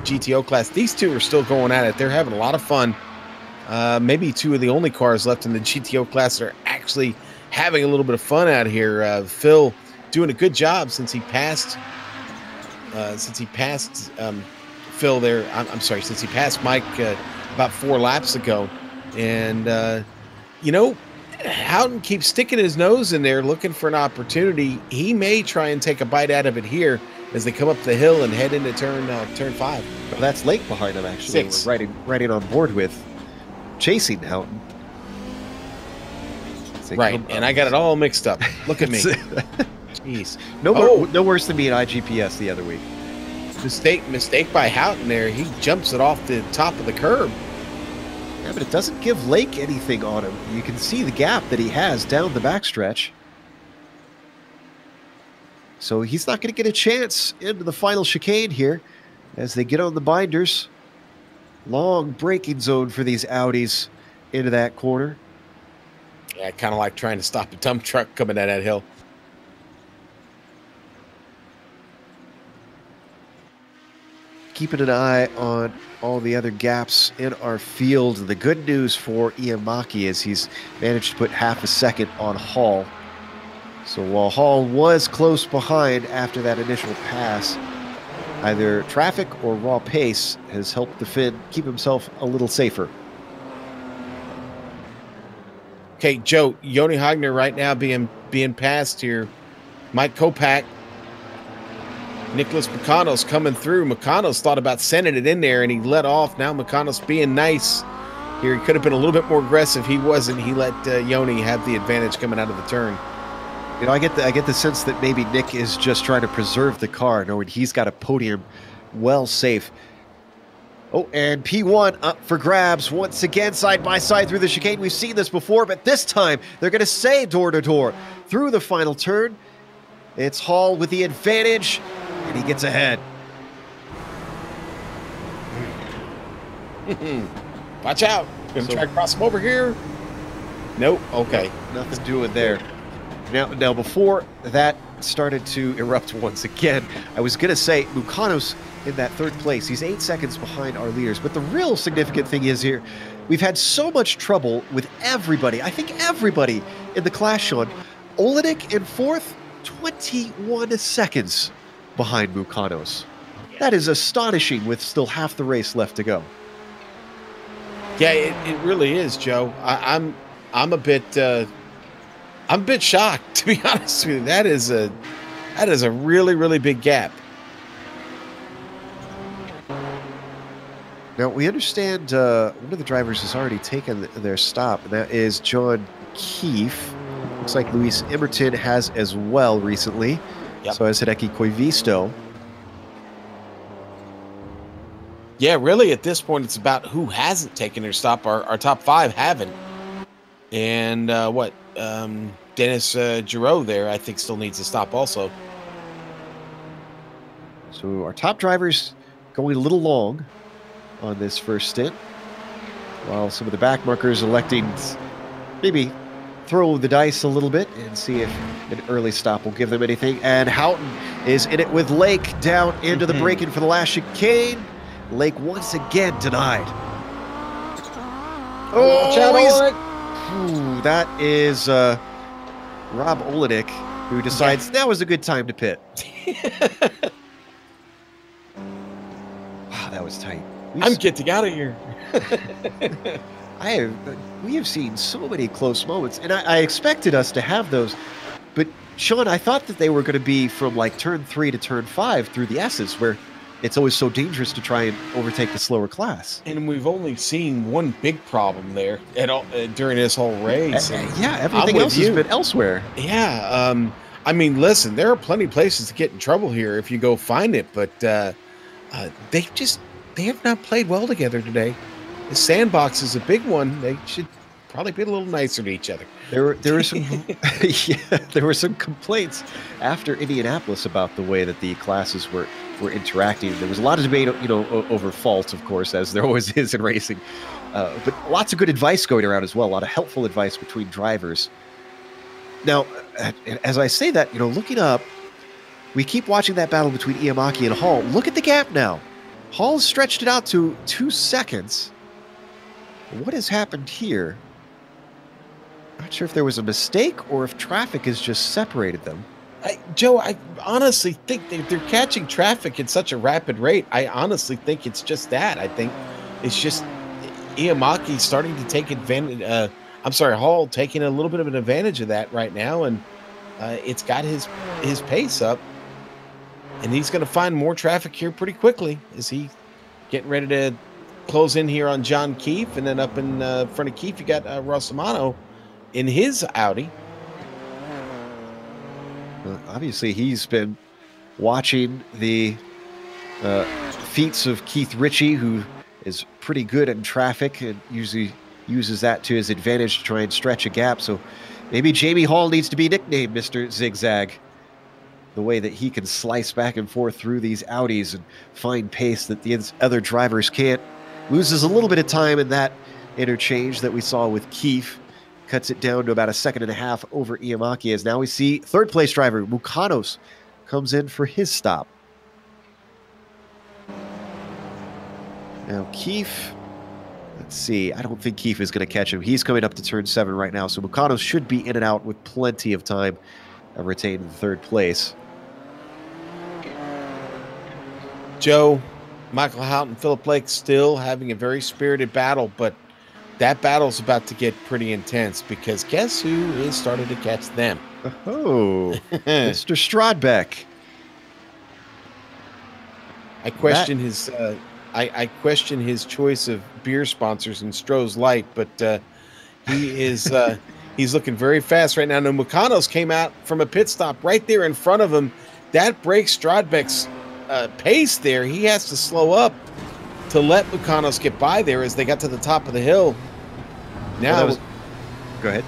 GTO class. These two are still going at it. They're having a lot of fun. Maybe two of the only cars left in the GTO class that are actually having a little bit of fun out here. Phil doing a good job since he passed Phil there. I'm sorry, since he passed Mike about 4 laps ago. And, you know, Houghton keeps sticking his nose in there looking for an opportunity. He may try and take a bite out of it here as they come up the hill and head into turn 5. Well, that's Lake behind him, actually. 6. We're riding on board with, chasing Houghton. Right, and I got it all mixed up. Look at me. Jeez. No worse than me in IGPS the other week. Mistake by Houghton there. He jumps it off the top of the curb. Yeah, but it doesn't give Lake anything on him. You can see the gap that he has down the backstretch. So he's not going to get a chance into the final chicane here as they get on the binders. Long braking zone for these Audis into that corner. Yeah, kind of like trying to stop a dump truck coming down that hill. keeping an eye on all the other gaps in our field. The good news for Iamaki is he's managed to put half a second on Hall. So while Hall was close behind after that initial pass, either traffic or raw pace has helped the Finn keep himself a little safer. Okay, Joe, Yoni Hagner right now being passed here. Mike Kopak, Nicholas Makanos coming through. Makanos thought about sending it in there, and he let off. Now Makanos being nice here. He could have been a little bit more aggressive. He wasn't. He let Yoni have the advantage coming out of the turn. You know, I get the sense that maybe Nick is just trying to preserve the car, knowing he's got a podium well safe. Oh, and P1 up for grabs once again, side by side through the chicane. We've seen this before, but this time they're going to say door-to-door through the final turn. It's Hall with the advantage, and he gets ahead. Watch out. Gonna try to cross him over here. Nope. Okay. Nothing doing there. Now, before that started to erupt once again, I was going to say Mukanos in that third place. He's 8 seconds behind our leaders. But the real significant thing is here, we've had so much trouble with everybody. I think everybody in the class, Sean. Olenek in fourth, 21 seconds behind Mukanos. That is astonishing with still half the race left to go. Yeah, it really is, Joe. I'm a bit shocked, to be honest with you. That is a really, really big gap. Now, we understand one of the drivers has already taken their stop, and that is John Keefe. Looks like Luis Emerton has as well recently. Yep. So has Hideki Koivisto. Yeah, really, at this point, it's about who hasn't taken their stop. Our top five haven't. And Dennis Giroux there, I think, still needs to stop also. So our top drivers going a little long on this first stint, while some of the back markers electing maybe throw the dice a little bit and see if an early stop will give them anything. And Houghton is in it with Lake down into the break-in for the last chicane. Lake once again denied. Oh, that is Rob Olenek, who decides that was a good time to pit. Wow, that was tight. I'm getting out of here. We have seen so many close moments, and I expected us to have those. But Sean, I thought that they were going to be from like turn 3 to turn 5 through the S's, where it's always so dangerous to try and overtake the slower class. And we've only seen one big problem there at all, during this whole race. Yeah, everything else has been elsewhere. Yeah, I mean, listen, there are plenty of places to get in trouble here if you go find it, but they have not played well together today. The sandbox is a big one. They should probably be a little nicer to each other. There were some there were some complaints after Indianapolis about the way that the classes were interacting. There was a lot of debate, over fault, of course, as there always is in racing. But lots of good advice going around as well. A lot of helpful advice between drivers. Now, as I say that, looking up, we keep watching that battle between Iamaki and Hall. Look at the gap now. Hall's stretched it out to 2 seconds. What has happened here? Not sure if there was a mistake or if traffic has just separated them. Joe, I honestly think they're catching traffic at such a rapid rate. I honestly think it's just that. I think it's just Iamaki starting to take advantage. Hall taking a little bit of an advantage of that right now, and it's got his pace up. And he's going to find more traffic here pretty quickly as he getting ready to close in here on John Keefe. And then up in front of Keefe, you got Rossimano in his Audi. Obviously, he's been watching the feats of Keith Ritchie, who is pretty good in traffic and usually uses that to his advantage to try and stretch a gap. So maybe Jamie Hall needs to be nicknamed Mr. Zigzag. The way that he can slice back and forth through these Audis and find pace that the other drivers can't. Loses a little bit of time in that interchange that we saw with Keefe. Cuts it down to about 1.5 seconds over Iamaki, as now we see third place driver Mukanos comes in for his stop. Now, Keefe, let's see. I don't think Keefe is going to catch him. He's coming up to turn 7 right now, so Mukano should be in and out with plenty of time, retaining third place. Joe, Michael Houghton, Philip Lake still having a very spirited battle, but that battle's about to get pretty intense because guess who is starting to catch them? Oh, Mr. Strodbeck. I question his I question his choice of beer sponsors in Stroh's Light, but he is he's looking very fast right now. No, Mukano's came out from a pit stop right there in front of him. That breaks Strodbeck's pace there. He has to slow up to let Mukano's get by there as they got to the top of the hill. Now, go ahead.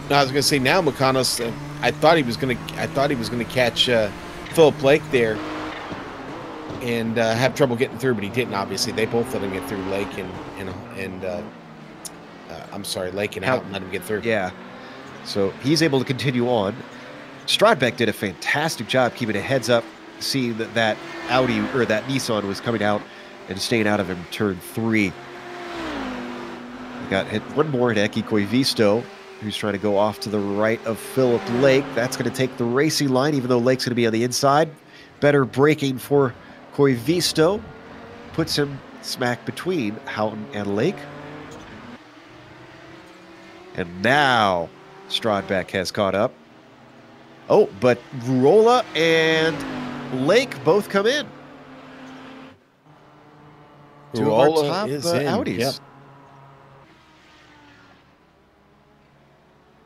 No, I was going to say now Mukano's. I thought he was going to catch Philip Lake there and have trouble getting through, but he didn't. Obviously, they both let him get through. Lake and I'm sorry, Lake and Houghton let him get through. Yeah, so he's able to continue on. Strodbeck did a fantastic job keeping a heads up, seeing that Audi or that Nissan was coming out and staying out of him turn 3. He got hit one more at Eki Koivisto, who's trying to go off to the right of Philip Lake. That's going to take the racing line, even though Lake's going to be on the inside. Better braking for Koivisto. Puts him smack between Houghton and Lake. And now Strodbeck has caught up. Oh, but Ruola and Lake both come in. Two of our top Audis. Yep.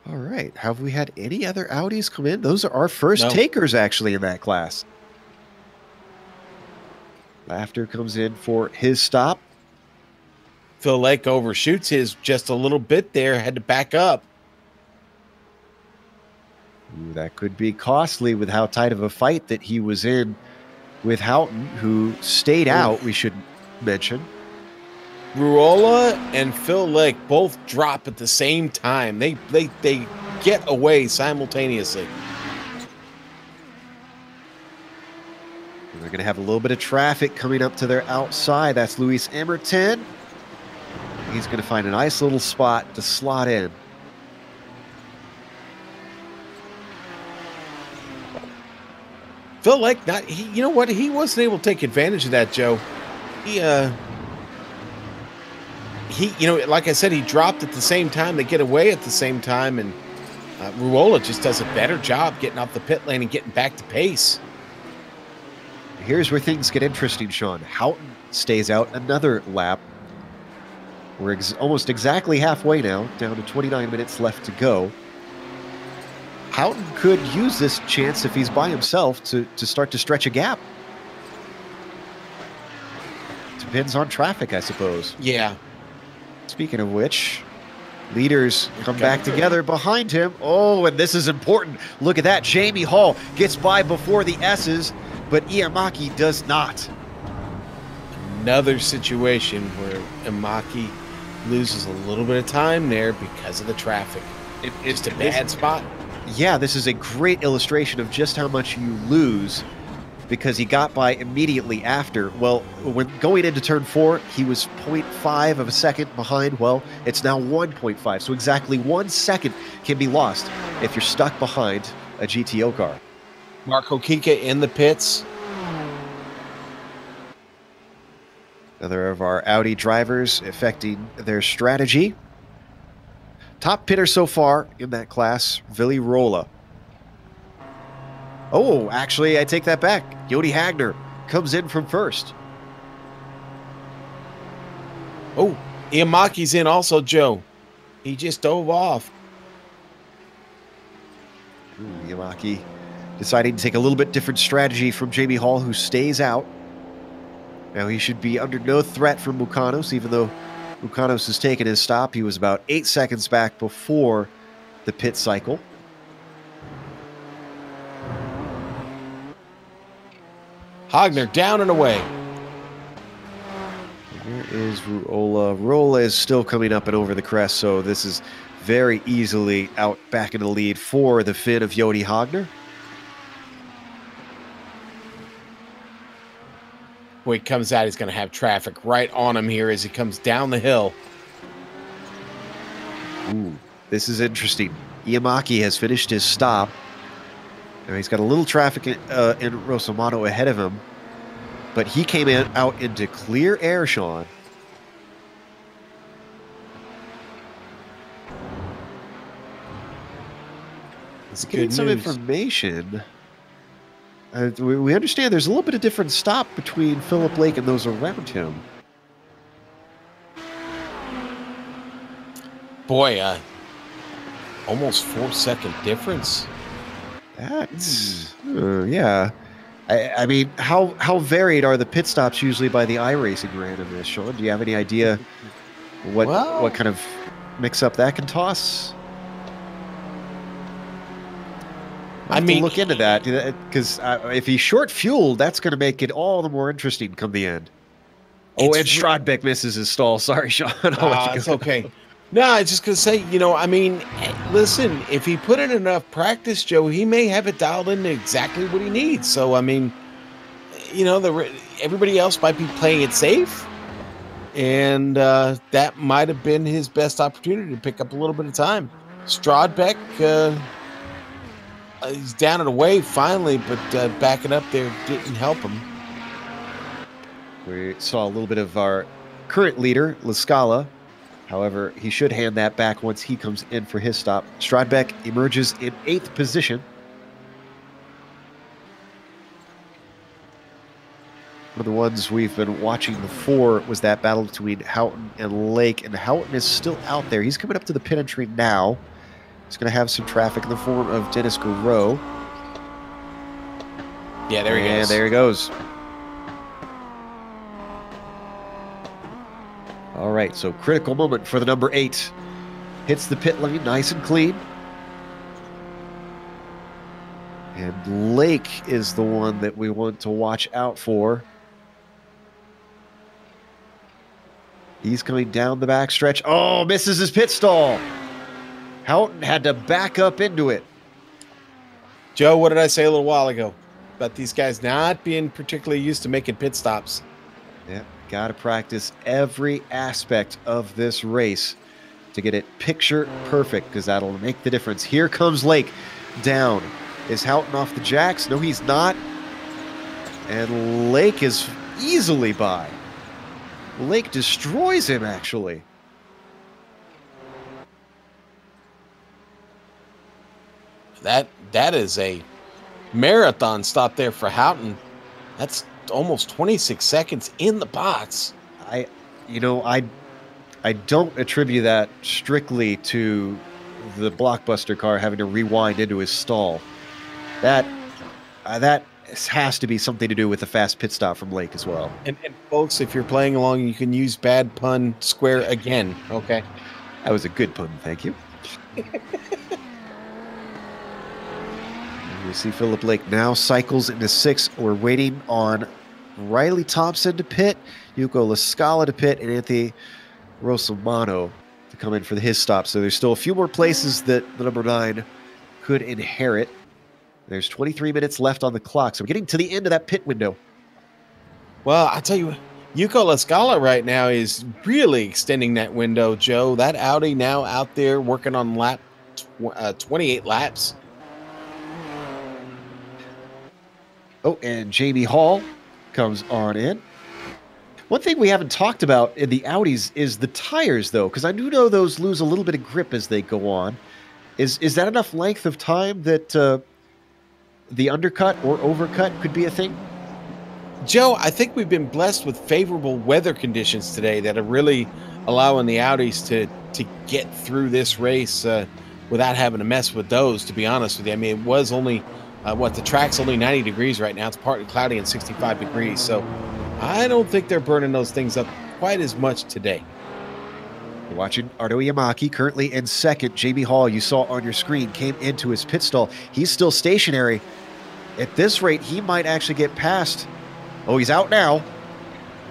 All right. Have we had any other Audis come in? Those are our first takers, actually, in that class. Laughter comes in for his stop. Phil Lake overshoots his just a little bit there. Had to back up. Ooh, that could be costly with how tight of a fight that he was in with Houghton, who stayed out, we should mention. Ruola and Phil Lake both drop at the same time. They get away simultaneously. They're going to have a little bit of traffic coming up to their outside. That's Luis Emerton. He's going to find a nice little spot to slot in. Phil Lake, you know what? He wasn't able to take advantage of that, Joe. He, you know, like I said, he dropped at the same time. They get away at the same time, and Ruola just does a better job getting off the pit lane and getting back to pace. Here's where things get interesting, Sean. Houghton stays out another lap. We're almost exactly halfway now, down to 29 minutes left to go. Houghton could use this chance if he's by himself to start to stretch a gap. Depends on traffic, I suppose. Yeah. Speaking of which, leaders come back together behind him. Oh, and this is important. Look at that. Jamie Hall gets by before the S's, but Iamaki does not. Another situation where Iamaki loses a little bit of time there because of the traffic. It's a bad spot. Yeah, this is a great illustration of just how much you lose because he got by immediately after. Well, when going into turn 4, he was 0.5 of a second behind. Well, it's now 1.5. So exactly 1 second can be lost if you're stuck behind a GTO car. Marco Kika in the pits. Another of our Audi drivers affecting their strategy. Top pitter so far in that class, Willy Rolla. Oh, actually, I take that back. Jody Hagner comes in from first. Oh, Iamaki's in also, Joe. He just dove off. Iamaki deciding to take a little bit different strategy from Jamie Hall, who stays out. Now he should be under no threat from Mukanos, even though Mukanos has taken his stop. He was about 8 seconds back before the pit cycle. Hagner down and away. Here is Ruola. Ruola is still coming up and over the crest, so this is very easily out back in the lead for the Finn of Jody Hagner. Boy, he comes out, he's going to have traffic right on him here as he comes down the hill. Ooh, this is interesting. Iamaki has finished his stop. Now he's got a little traffic in Rossomano ahead of him, but he came out into clear air, Sean. It's Getting good some news. information. We understand there's a little bit of different stop between Philip Lake and those around him. Boy, almost 4-second difference. That's yeah. I mean, how varied are the pit stops usually by the iRacing randomness, Sean? Do you have any idea what kind of mix up that can toss? I mean, look into that because if he's short fueled, that's going to make it all the more interesting come the end. Oh, and Stradbeck misses his stall. Sorry, Sean. It's okay. No, I was just going to say, I mean, listen, if he put in enough practice, Joe, he may have it dialed into exactly what he needs. So, I mean, everybody else might be playing it safe. And that might have been his best opportunity to pick up a little bit of time. Stradbeck, he's down and away finally, but backing up there didn't help him. We saw a little bit of our current leader, La Scala. However, he should hand that back once he comes in for his stop. Stradbeck emerges in 8th position. One of the ones we've been watching before was that battle between Houghton and Lake, and Houghton is still out there. He's coming up to the pit entry now. He's going to have some traffic in the form of Dennis Garreau. Yeah, there he goes. And there he goes. All right, so critical moment for the number 8. Hits the pit lane nice and clean. And Lake is the one that we want to watch out for. He's coming down the backstretch. Oh, misses his pit stall. Houghton had to back up into it. Joe, what did I say a little while ago about these guys not being particularly used to making pit stops? Yeah, got to practice every aspect of this race to get it picture perfect, because that'll make the difference. Here comes Lake down. Is Houghton off the jacks? No, he's not. And Lake is easily by. Lake destroys him, actually. That is a marathon stop there for Houghton. That's almost 26 seconds in the box. I don't attribute that strictly to the Blockbuster car having to rewind into his stall. That has to be something to do with the fast pit stop from Lake as well. And folks, if you're playing along, you can use bad pun square again. Okay, that was a good pun. Thank you. You see Philip Lake now cycles into 6th. We're waiting on Riley Thompson to pit, Yuko La Scala to pit, and Anthony Rossomano to come in for his stop. So there's still a few more places that the number 9 could inherit. There's 23 minutes left on the clock, so we're getting to the end of that pit window. Well, I'll tell you, Yuko La Scala right now is really extending that window, Joe. That Audi now out there working on 28 laps. Oh, and Jamie Hall comes on in. One thing we haven't talked about in the Audis is the tires, though, because I do know those lose a little bit of grip as they go on. Is that enough length of time that the undercut or overcut could be a thing? Joe, I think we've been blessed with favorable weather conditions today that are really allowing the Audis to get through this race without having to mess with those, to be honest with you. I mean, it was only... the track's only 90 degrees right now. It's partly cloudy and 65 degrees. So I don't think they're burning those things up quite as much today. You're watching Ardo Yamaki currently in 2nd. Jamie Hall, you saw on your screen, came into his pit stall. He's still stationary. At this rate, he might actually get past. Oh, he's out now.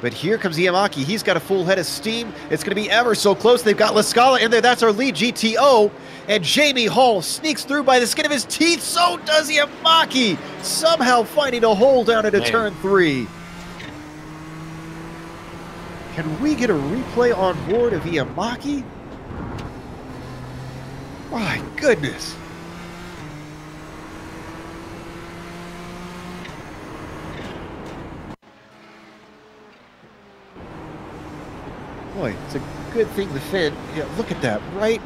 But here comes Yamaki. He's got a full head of steam. It's going to be ever so close. They've got La Scala in there. That's our lead GTO. And Jamie Hall sneaks through by the skin of his teeth. So does Yamaki. Somehow finding a hole down into turn 3. Can we get a replay on board of Iamaki? My goodness. Boy, it's a good thing the Finn, yeah, look at that, right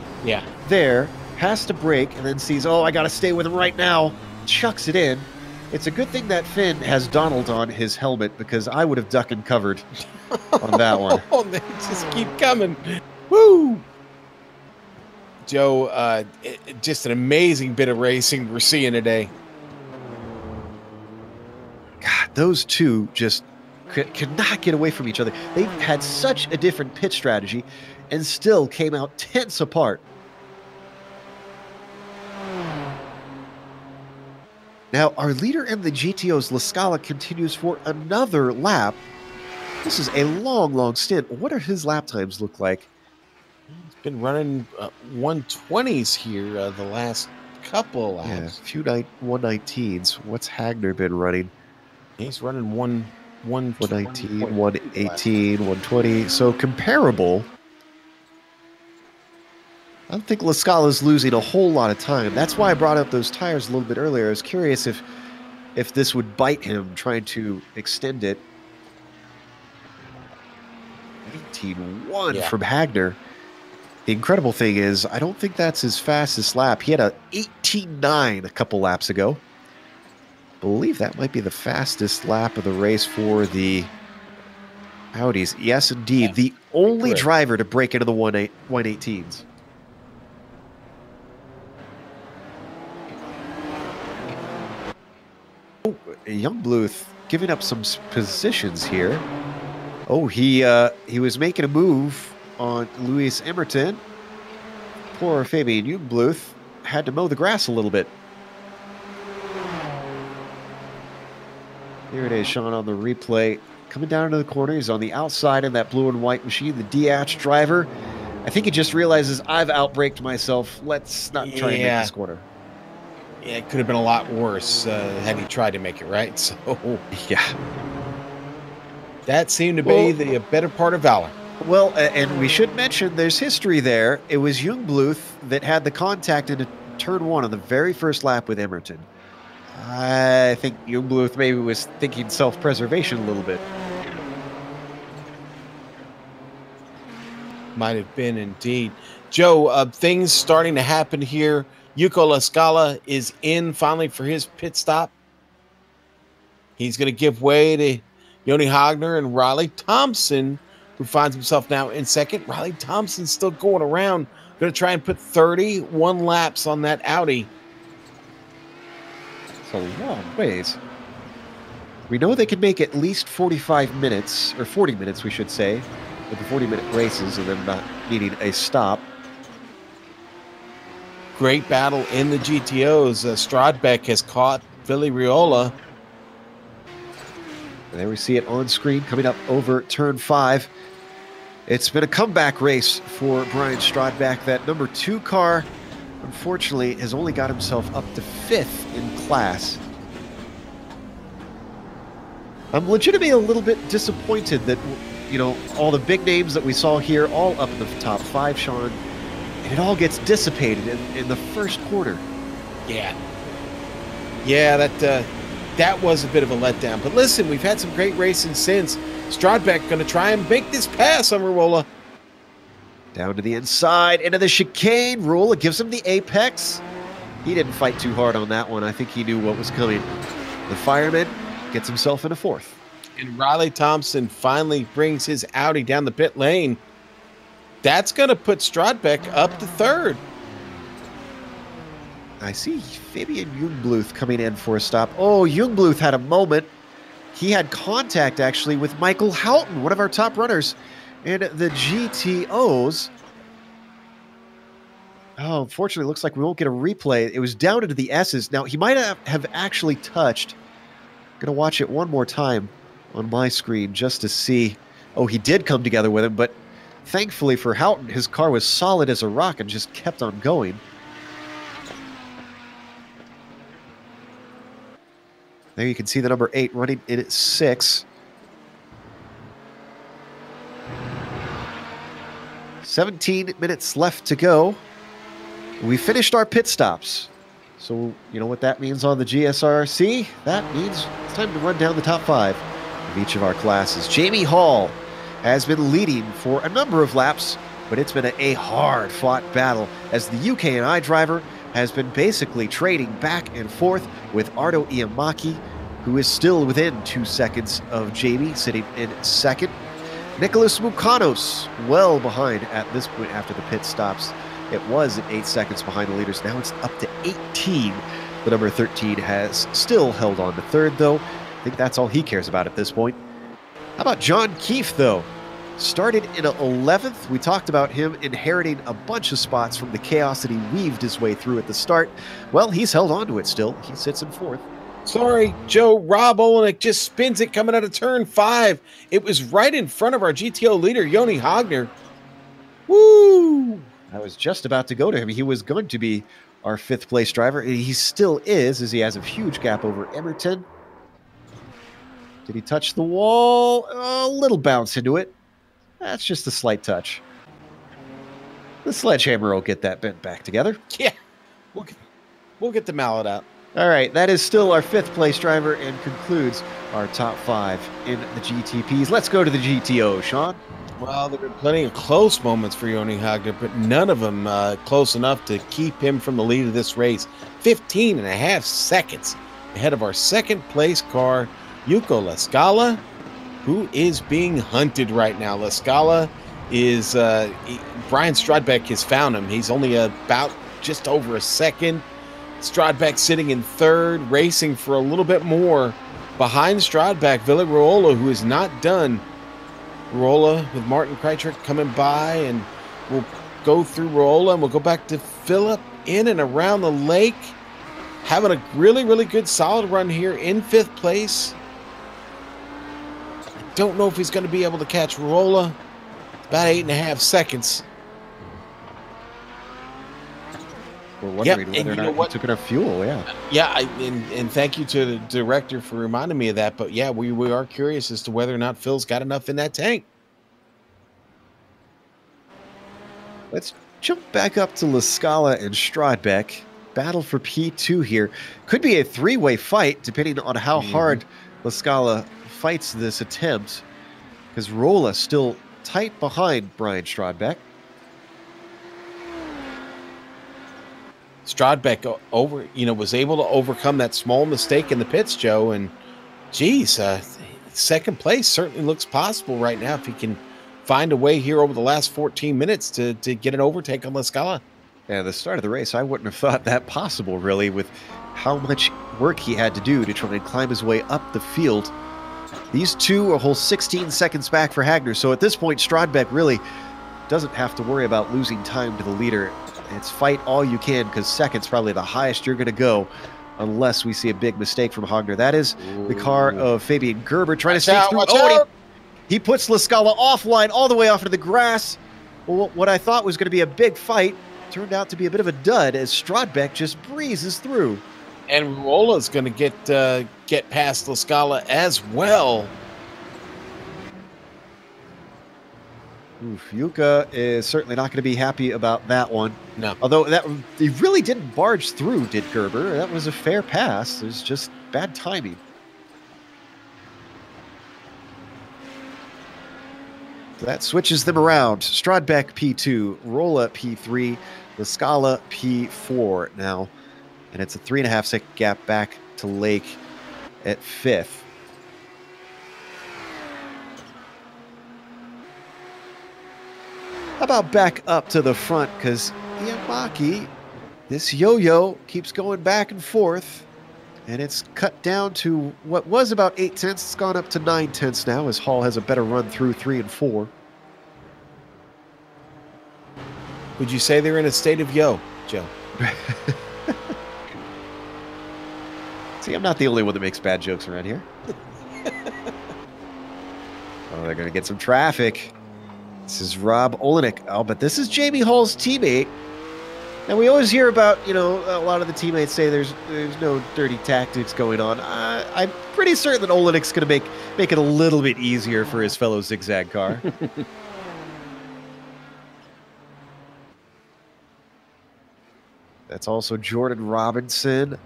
there, has to brake and then sees, oh, I got to stay with him right now, chucks it in. It's a good thing that Finn has Donald on his helmet because I would have ducked and covered on that one. Oh, they just keep coming. Woo! Joe, just an amazing bit of racing we're seeing today. God, those two just could not get away from each other. They had such a different pit strategy and still came out tenths apart. Now, our leader in the GTO's La Scala continues for another lap. This is a long, long stint. What are his lap times look like? He's been running 120s here the last couple laps. Yeah, a few 119s. What's Hagner been running? He's running 119, 118, 120. So comparable. I don't think La Scala's losing a whole lot of time. That's why I brought up those tires a little bit earlier. I was curious if this would bite him trying to extend it. 18-1 from Hagner. The incredible thing is, I don't think that's his fastest lap. He had a 18-9 a couple laps ago. I believe that might be the fastest lap of the race for the Audis. Yes, indeed. The only driver to break into the 118s. Oh, Youngbluth giving up some positions here. Oh, he was making a move on Luis Emerton. Poor Fabian Youngbluth had to mow the grass a little bit. Here it is, Sean, on the replay. Coming down into the corner. He's on the outside of that blue and white machine. The DH driver. I think he just realizes I've outbraked myself. Let's not try and make this corner. Yeah, it could have been a lot worse had he tried to make it right. So, yeah. That seemed to be the better part of valor. Well, and we should mention there's history there. It was Youngbluth that had the contact into turn one on the very first lap with Emerton. I think Youngbluth maybe was thinking self-preservation a little bit. Might have been indeed. Joe, things starting to happen here. Yuko La Scala is in finally for his pit stop. He's going to give way to Yoni Hagner and Riley Thompson, who finds himself now in second. Riley Thompson's still going around. Going to try and put 31 laps on that Audi. It's a long ways. We know they can make at least 45 minutes, or 40 minutes, we should say, with the 40-minute races and then not needing a stop. Great battle in the GTOs. Stradbeck has caught Billy Riola. And there we see it on screen coming up over turn 5. It's been a comeback race for Brian Stradbeck. That number 2 car, unfortunately, has only got himself up to 5th in class. I'm legitimately a little bit disappointed that, you know, all the big names that we saw here, all up in the top 5, Sean, and it all gets dissipated in the first quarter. Yeah, that was a bit of a letdown. But listen, we've had some great racing since. Stradbeck going to try and make this pass on Riola. Down to the inside, into the chicane. Riola gives him the apex. He didn't fight too hard on that one. I think he knew what was coming. The fireman gets himself into 4th. And Riley Thompson finally brings his Audi down the pit lane. That's going to put Stradbeck up to 3rd. I see Fabian Youngbluth coming in for a stop. Oh, Youngbluth had a moment. He had contact, actually, with Michael Houghton, one of our top runners, and the GTOs. Oh, unfortunately, it looks like we won't get a replay. It was down into the S's. Now, he might have actually touched. I'm going to watch it one more time on my screen just to see. Oh, he did come together with him, but thankfully for Houghton, his car was solid as a rock and just kept on going. There you can see the number 8 running in at 6. 17 minutes left to go. We finished our pit stops. So, you know what that means on the GSRC? That means it's time to run down the top 5 of each of our classes. Jamie Hall has been leading for a number of laps, but it's been a hard-fought battle as the UK&I driver has been basically trading back and forth with Ardo Iamaki, who is still within 2 seconds of Jamie, sitting in second. Nicholas Mukanos well behind at this point after the pit stops. It was at 8 seconds behind the leaders. Now it's up to 18. The number 13 has still held on to third, though. I think that's all he cares about at this point. How about John Keefe, though? Started in 11th. We talked about him inheriting a bunch of spots from the chaos that he weaved his way through at the start. Well, he's held on to it still. He sits in 4th. Sorry, Joe. Rob Olenek just spins it coming out of turn 5. It was right in front of our GTO leader, Joni Hogner. Woo! I was just about to go to him. He was going to be our 5th place driver. He still is, as he has a huge gap over Emerton. Did he touch the wall? A little bounce into it. That's just a slight touch. The sledgehammer will get that bent back together. Yeah, we'll get the mallet out. All right, that is still our 5th place driver and concludes our top 5 in the GTPs. Let's go to the GTO, Sean. Well, there have been plenty of close moments for Joni Hogner, but none of them close enough to keep him from the lead of this race. 15.5 seconds ahead of our 2nd place car, Yuko Lascala, who is being hunted right now. Lascala is, Brian Strodbeck has found him. He's only about just over a second. Strodbeck sitting in 3rd, racing for a little bit more. Behind Strodbeck, Ville Ruola, who is not done. Ruola with Martin Krychek coming by, and we'll go through Ruola, and we'll go back to Phillip in and around the lake. Having a really, really good solid run here in 5th place. I don't know if he's going to be able to catch Ruola. About 8.5 seconds. We're wondering whether or not he took enough fuel, yeah. Yeah, and thank you to the director for reminding me of that. But yeah, we are curious as to whether or not Phil's got enough in that tank. Let's jump back up to Lascala and Strodbeck. Battle for P2 here. Could be a 3-way fight, depending on how hard Lascala fights this attempt, because Ruola still tight behind Brian Strodbeck. Strodbeck was able to overcome that small mistake in the pits, Joe, and geez, 2nd place certainly looks possible right now if he can find a way here over the last 14 minutes to get an overtake on Lascala. Yeah, the start of the race, I wouldn't have thought that possible, really, with how much work he had to do to try and climb his way up the field. These two are a whole 16 seconds back for Hagner, so at this point, Strodbeck really doesn't have to worry about losing time to the leader. It's fight all you can, because second's probably the highest you're going to go unless we see a big mistake from Hogner. That is the car of Fabian Gerber trying to sneak through. He puts Lascala offline all the way off into the grass. Well, what I thought was going to be a big fight turned out to be a bit of a dud as Strodbeck just breezes through. And Ruola's going to get past Lascala as well. Oof, Yuka is certainly not going to be happy about that one. No. Although he really didn't barge through, did Gerber. That was a fair pass. It was just bad timing. That switches them around. Strodbeck P2, Ruola P3, Lascala P4 now. And it's a 3.5 second gap back to Lake at 5th. How about back up to the front, because Iamaki, this yo-yo keeps going back and forth, and it's cut down to what was about 8 tenths. It's gone up to 9 tenths now as Hall has a better run through 3 and 4. Would you say they're in a state of yo, Joe? See, I'm not the only one that makes bad jokes around here. Oh, they're going to get some traffic. This is Rob Olenek. Oh, but this is Jamie Hall's teammate. And we always hear about, a lot of the teammates say there's no dirty tactics going on. I'm pretty certain that Olenek's going to make it a little bit easier for his fellow zigzag car. That's also Jordan Robinson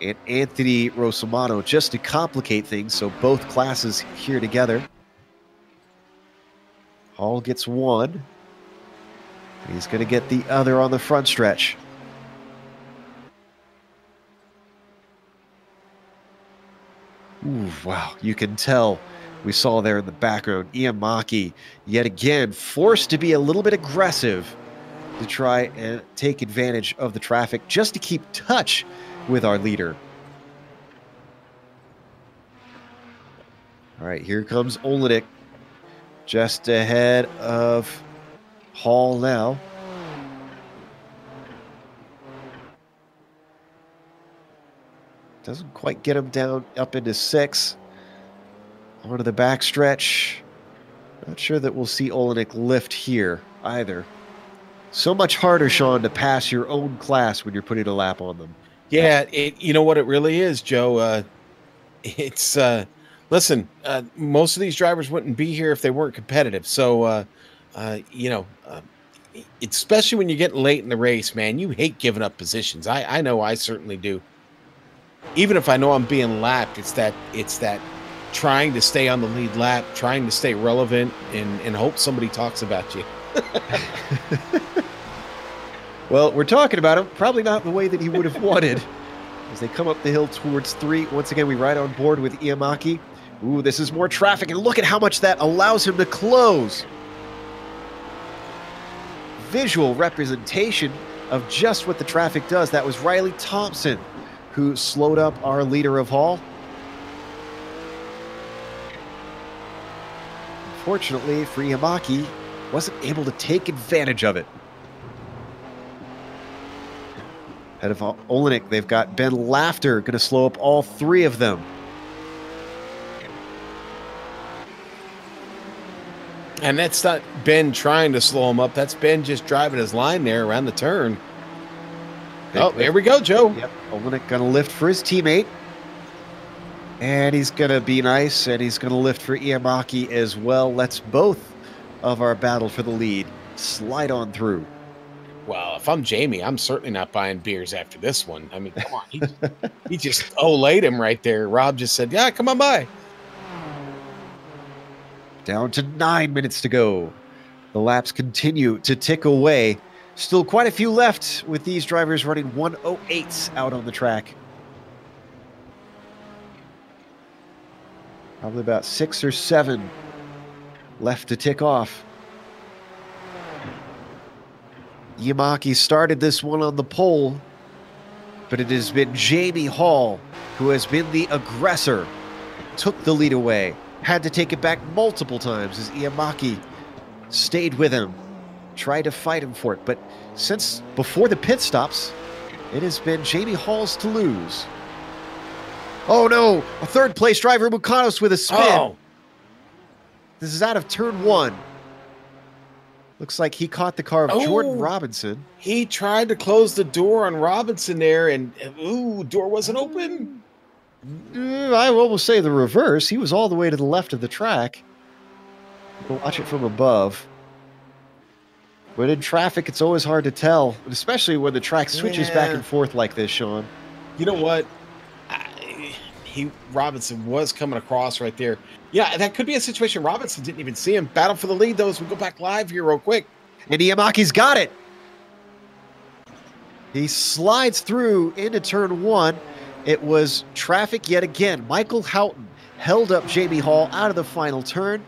and Anthony Rossomano, just to complicate things. So both classes here together. Hall gets one. He's going to get the other on the front stretch. Ooh, wow, you can tell. We saw there in the background, Iamaki, yet again, forced to be a little bit aggressive to try and take advantage of the traffic just to keep touch with our leader. All right, here comes Olenek, just ahead of Hall now. Doesn't quite get him down up into 6. Onto the back stretch. Not sure that we'll see Olenek lift here either. So much harder, Sean, to pass your own class when you're putting a lap on them. Yeah, you know what it really is, Joe. Listen, most of these drivers wouldn't be here if they weren't competitive. So, especially when you're getting late in the race, man, you hate giving up positions. I know I certainly do. Even if I know I'm being lapped, it's that trying to stay on the lead lap, trying to stay relevant, and hope somebody talks about you. Well, we're talking about him. Probably not the way that he would have wanted. As they come up the hill towards 3. Once again, we ride on board with Iamaki. Ooh, this is more traffic, and look at how much that allows him to close. Visual representation of just what the traffic does. That was Riley Thompson who slowed up our leader of Hall. Unfortunately for Iamaki, wasn't able to take advantage of it. Head of Olenek, they've got Ben Laughter, going to slow up all 3 of them. And that's not Ben trying to slow him up. That's Ben just driving his line there around the turn. Oh, there we go, Joe. Yep, Olenek going to lift for his teammate. And he's going to be nice, and he's going to lift for Iamaki as well. Let's both of our battle for the lead slide on through. Well, if I'm Jamie, I'm certainly not buying beers after this one. I mean, come on. He just Olayed him right there. Rob just said, yeah, come on by. Down to 9 minutes to go. The laps continue to tick away. Still quite a few left with these drivers running 1:08s out on the track. Probably about 6 or 7 left to tick off. Iamaki started this one on the pole, but it has been Jamie Hall who has been the aggressor. Took the lead away, had to take it back multiple times as Iamaki stayed with him, tried to fight him for it. But since before the pit stops, it has been Jamie Hall's to lose. Oh no, a 3rd place driver, Mukanos, with a spin. Oh. This is out of turn 1. Looks like he caught the car of Jordan Robinson. He tried to close the door on Robinson there, and door wasn't open. I will almost say the reverse. He was all the way to the left of the track. We'll watch it from above. But in traffic, it's always hard to tell, especially when the track switches back and forth like this, Sean. You know what? Robinson was coming across right there. Yeah, that could be a situation. Robinson didn't even see him. Battle for the lead, though, as we go back live here real quick. And Iamaki's got it. He slides through into turn 1. It was traffic yet again. Michael Houghton held up Jamie Hall out of the final turn.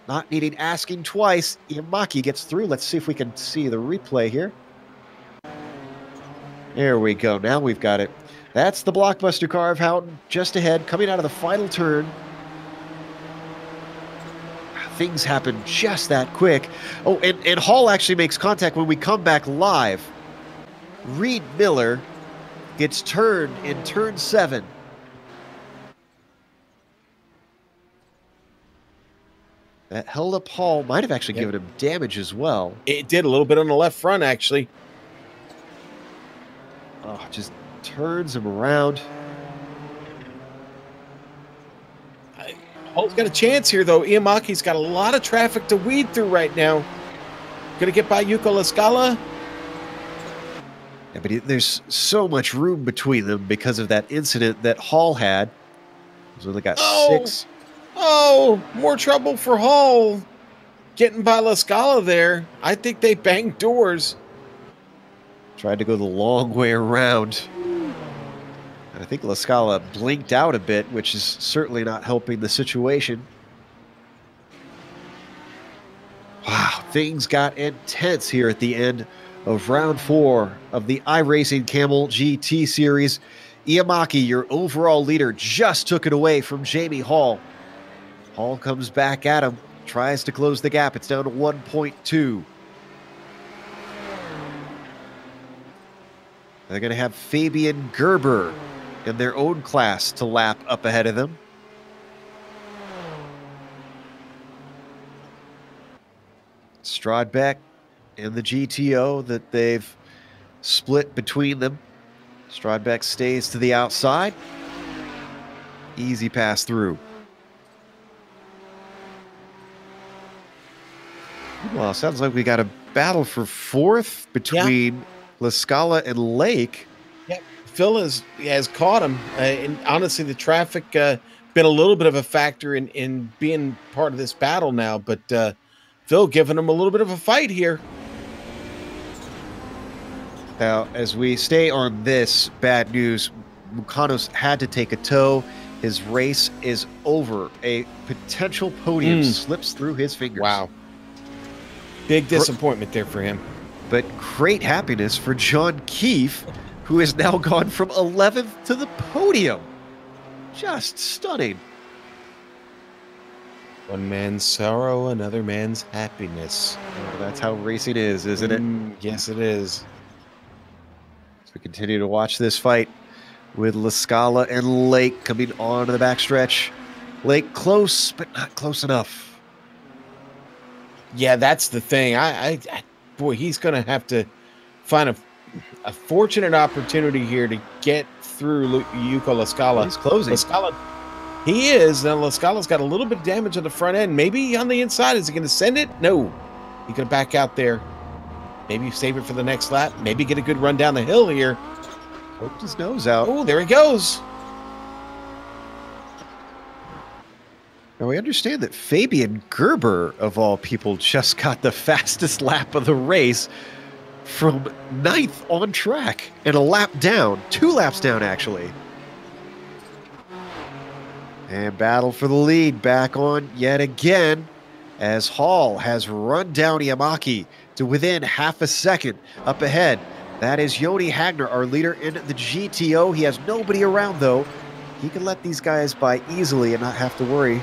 Not needing asking twice, Iamaki gets through. Let's see if we can see the replay here. There we go. Now we've got it. That's the blockbuster car of Houghton just ahead, coming out of the final turn. Things happen just that quick. Oh, and Hall actually makes contact when we come back live. Reed Miller gets turned in turn 7. That held up Hall. Might have actually given him damage as well. It did a little bit on the left front, actually. Oh, just turns him around. Hall's got a chance here, though. Iamaki's got a lot of traffic to weed through right now. Gonna get by Yuko La Scala. Yeah, but there's so much room between them because of that incident that Hall had. So they got 6. Oh, more trouble for Hall. Getting by La Scala there. I think they banged doors. Tried to go the long way around. And I think La Scala blinked out a bit, which is certainly not helping the situation. Wow, things got intense here at the end of round 4 of the iRacing Kamel GT series. Iamaki, your overall leader, just took it away from Jamie Hall. Hall comes back at him, tries to close the gap. It's down to 1.2. They're going to have Fabian Gerber in their own class to lap up ahead of them. Stradbeck and the GTO that they've split between them. Stradbeck stays to the outside. Easy pass through. Well, sounds like we got a battle for 4th between La Scala and Lake. Yep, Phil has caught him. And honestly, the traffic been a little bit of a factor in being part of this battle now. But Phil giving him a little bit of a fight here. Now, as we stay on this bad news, Mukanos had to take a tow. His race is over. A potential podium slips through his fingers. Wow. Big disappointment there for him. But great happiness for John Keefe, who has now gone from 11th to the podium. Just stunning. One man's sorrow, another man's happiness. Well, that's how racing is, isn't it? Yes, it is. We continue to watch this fight with La Scala and Lake coming on to the backstretch. Lake close, but not close enough. Yeah, that's the thing. Boy, he's going to have to find a fortunate opportunity here to get through Yuko La Scala. He's closing. La Scala, he is. Now, La Scala's got a little bit of damage on the front end. Maybe on the inside. Is he going to send it? No. He's going to back out there. Maybe save it for the next lap. Maybe get a good run down the hill here. Poked his nose out. Oh, there he goes. Now, we understand that Fabian Gerber, of all people, just got the fastest lap of the race from 9th on track and a lap down. 2 laps down, actually. And battle for the lead back on yet again as Hall has run down Iamaki to within half a second up ahead. That is Yoni Hagner, our leader in the GTO. He has nobody around, though. He can let these guys by easily and not have to worry.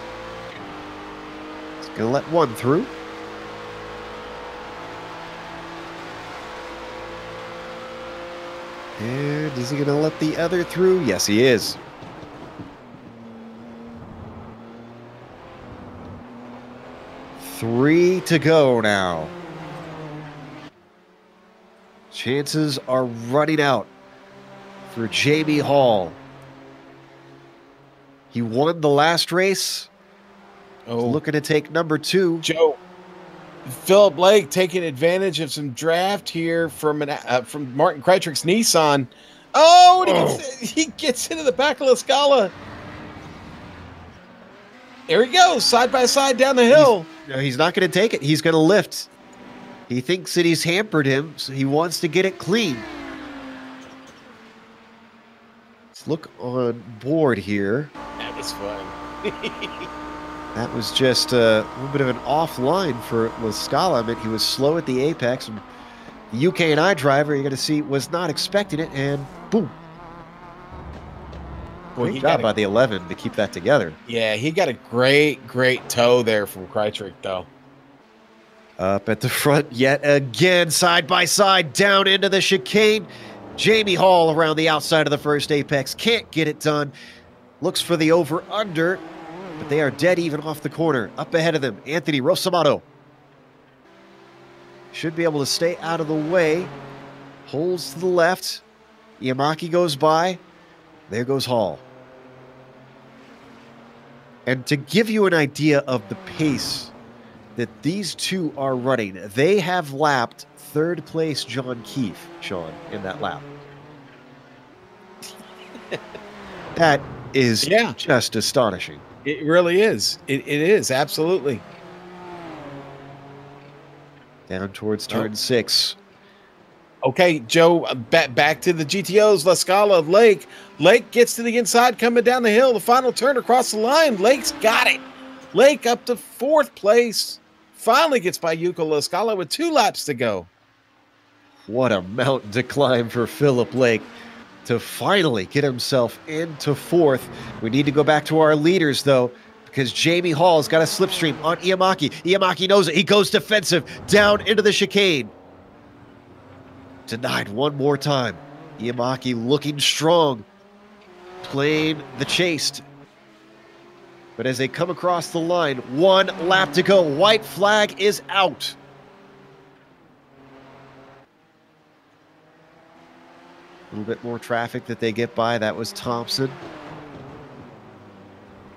He's going to let one through. And is he going to let the other through? Yes, he is. Three to go now. Chances are running out for Jamie Hall. He won the last race. Oh, looking to take number 2. Joe. Philip Lake taking advantage of some draft here from Martin Kretrick's Nissan. Oh, and he gets into the back of La Scala. There he goes, side by side down the hill. He's not going to take it. He's going to lift. He thinks that he's hampered him, so he wants to get it clean. Let's look on board here. That was fun. That was just a little bit of an offline for La Scala. I mean, he was slow at the apex. And the UK&I driver, you're going to see, was not expecting it, and boom. Great job by the 11 to keep that together. Yeah, he got a great tow there from Kretrick, though. Up at the front yet again, side by side, down into the chicane. Jamie Hall around the outside of the first apex. Can't get it done. Looks for the over-under, but they are dead even off the corner. Up ahead of them, Anthony Rosamato. Should be able to stay out of the way. Holds to the left. Iamaki goes by. There goes Hall. And to give you an idea of the pace that these two are running, they have lapped third place John Keefe, Sean, in that lap. That is just astonishing. It really is. It is, absolutely. Down towards turn 6. Okay, Joe, back to the GTOs. La Scala, Lake. Lake gets to the inside, coming down the hill. The final turn across the line. Lake's got it. Lake up to 4th place. Finally gets by Yuko La Scala with 2 laps to go. What a mountain to climb for Philip Lake to finally get himself into 4th. We need to go back to our leaders, though, because Jamie Hall's got a slipstream on Iamaki. Iamaki knows it. He goes defensive down into the chicane. Denied one more time. Iamaki looking strong, playing the chased. But as they come across the line, 1 lap to go. White flag is out. A little bit more traffic that they get by. That was Thompson.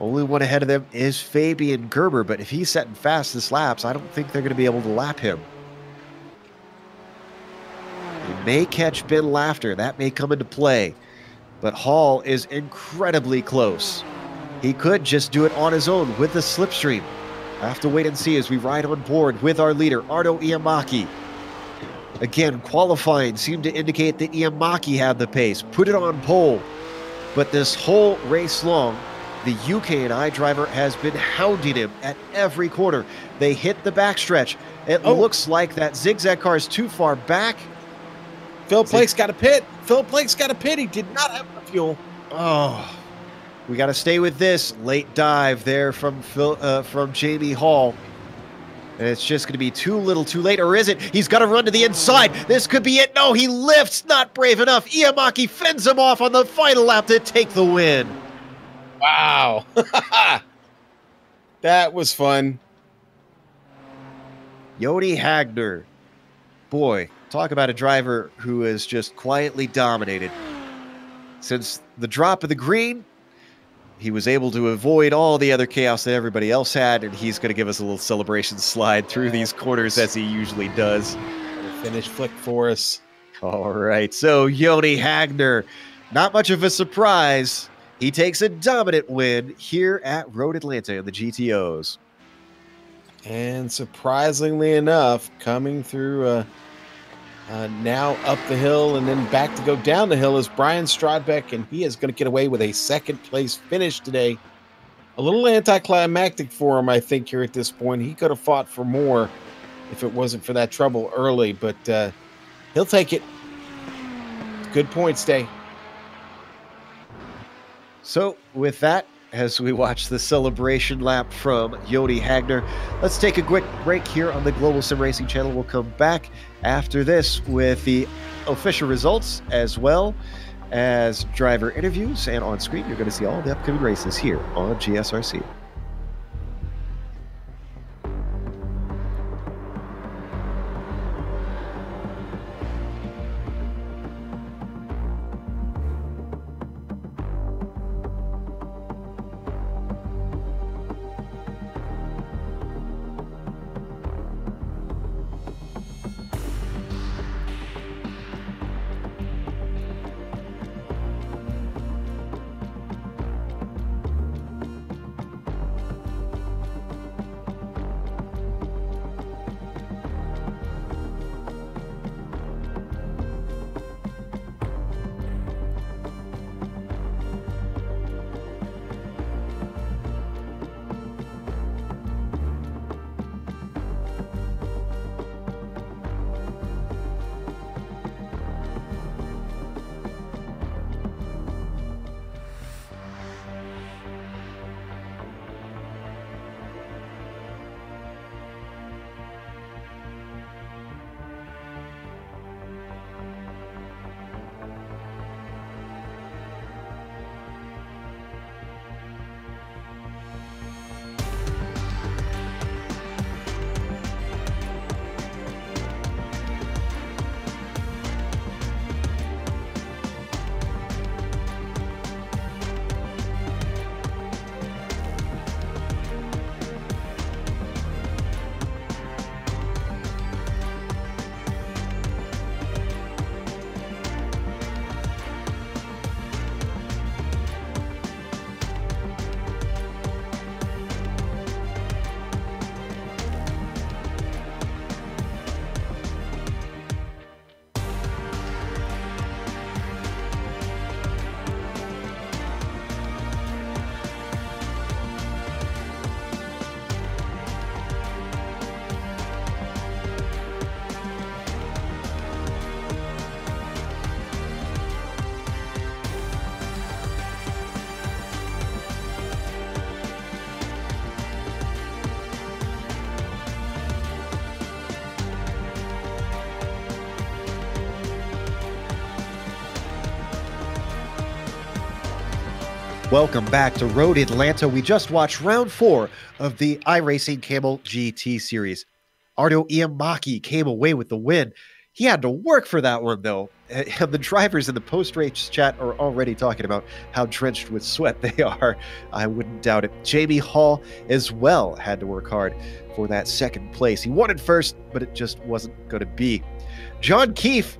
Only one ahead of them is Fabian Gerber, but if he's setting fastest laps, I don't think they're going to be able to lap him. He may catch Ben Laughter. That may come into play. But Hall is incredibly close. He could just do it on his own with the slipstream. I have to wait and see as we ride on board with our leader, Arno Iamaki. Again, qualifying seemed to indicate that Iamaki had the pace, put it on pole. But this whole race long, the UKI driver has been hounding him at every corner. They hit the backstretch. It looks like that zigzag car is too far back. Phil Blake's got a pit. Phil Blake's got a pit. He did not have the fuel. Oh, we got to stay with this. Late dive there from Jamie Hall. And it's just going to be too little too late, or is it? He's got to run to the inside. This could be it. No, he lifts. Not brave enough. Iamaki fends him off on the final lap to take the win. Wow. That was fun. Joni Hagner. Boy, talk about a driver who has just quietly dominated. Since the drop of the green, he was able to avoid all the other chaos that everybody else had, and he's going to give us a little celebration slide through these corners as he usually does. Finish flick for us. All right, so Joni Hagner, not much of a surprise. He takes a dominant win here at Road Atlanta in the GTOs. And surprisingly enough, coming through now up the hill and then back to go down the hill is Brian Strodbeck, and he is going to get away with a 2nd place finish today. A little anticlimactic for him, I think, here at this point. He could have fought for more if it wasn't for that trouble early, but he'll take it. Good points day. So with that, as we watch the celebration lap from Joni Hagner, let's take a quick break here on the Global Sim Racing channel. We'll come back after this with the official results as well as driver interviews. And on screen, you're going to see all the upcoming races here on GSRC. Welcome back to Road Atlanta. We just watched round 4 of the iRacing Kamel GT series. Ardo Iamaki came away with the win. He had to work for that one, though. And the drivers in the post-race chat are already talking about how drenched with sweat they are. I wouldn't doubt it. Jamie Hall as well had to work hard for that second place. He wanted first, but it just wasn't going to be. John Keefe,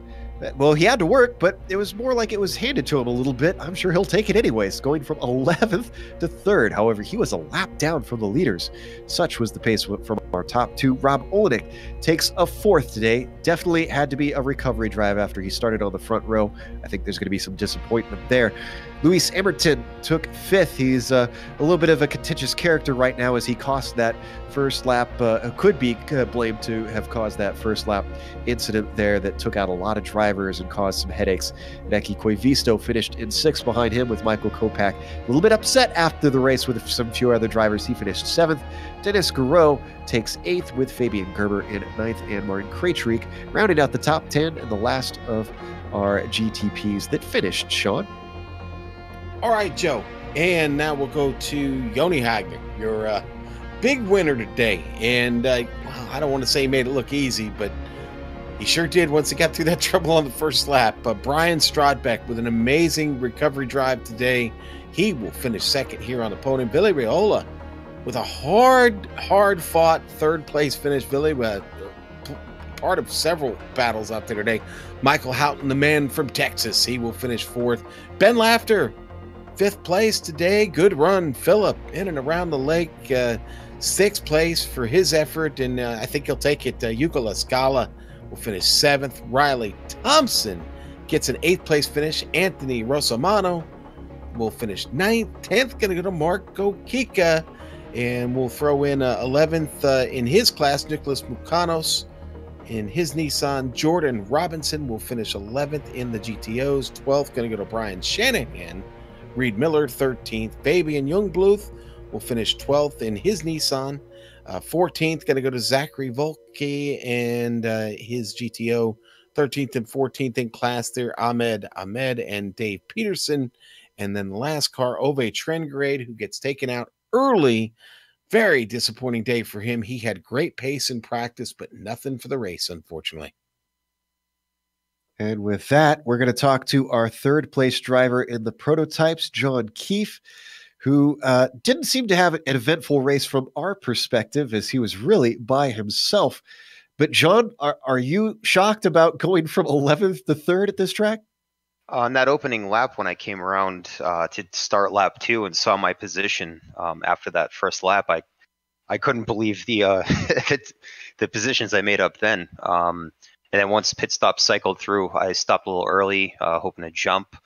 well, he had to work, but it was more like it was handed to him a little bit. I'm sure he'll take it anyways, going from 11th to 3rd. However, he was a lap down from the leaders. Such was the pace from our top 2. Rob Olenek takes a 4th today. Definitely had to be a recovery drive after he started on the front row. I think there's going to be some disappointment there. Luis Emerton took 5th. He's a little bit of a contentious character right now as he cost that first lap, could be blamed to have caused that first lap incident there that took out a lot of drivers and caused some headaches. Neki Koivisto finished in 6th behind him with Michael Kopak. A little bit upset after the race with some few other drivers. He finished 7th. Dennis Garreau takes 8th with Fabian Gerber in 9th and Martin Krejcik, rounding out the top 10 and the last of our GTPs that finished. Sean? All right, Joe. And now we'll go to Joni Hagner, your big winner today. And well, I don't want to say he made it look easy, but he sure did once he got through that trouble on the first lap. Brian Strodbeck with an amazing recovery drive today. He will finish 2nd here on the podium. Billy Raiola with a hard-fought 3rd place finish. Billy, part of several battles out there today. Michael Houghton, the man from Texas, he will finish 4th. Ben Laughter, 5th place today. Good run. Phillip in and around the lake. 6th place for his effort, and I think he'll take it. Yuka Lascala will finish 7th. Riley Thompson gets an 8th place finish. Anthony Rosamano will finish 9th. 10th going to go to Marco Kika, and we'll throw in 11th in his class. Nicholas Mukanos in his Nissan. Jordan Robinson will finish 11th in the GTOs. 12th going to go to Brian Shanahan. Reed Miller, 13th. Fabian Jungbluth will finish 12th in his Nissan. 14th, going to go to Zachary Volke and his GTO. 13th and 14th in class there, Ahmed and Dave Peterson. And then the last car, Ove Trengrade, who gets taken out early. Very disappointing day for him. He had great pace in practice, but nothing for the race, unfortunately. And with that, we're going to talk to our 3rd place driver in the prototypes, John Keefe, who didn't seem to have an eventful race from our perspective as he was really by himself. But John, are you shocked about going from 11th to 3rd at this track? On that opening lap, when I came around to start lap 2 and saw my position after that first lap, I couldn't believe the the positions I made up then. And then once pit stop cycled through, I stopped a little early, hoping to jump.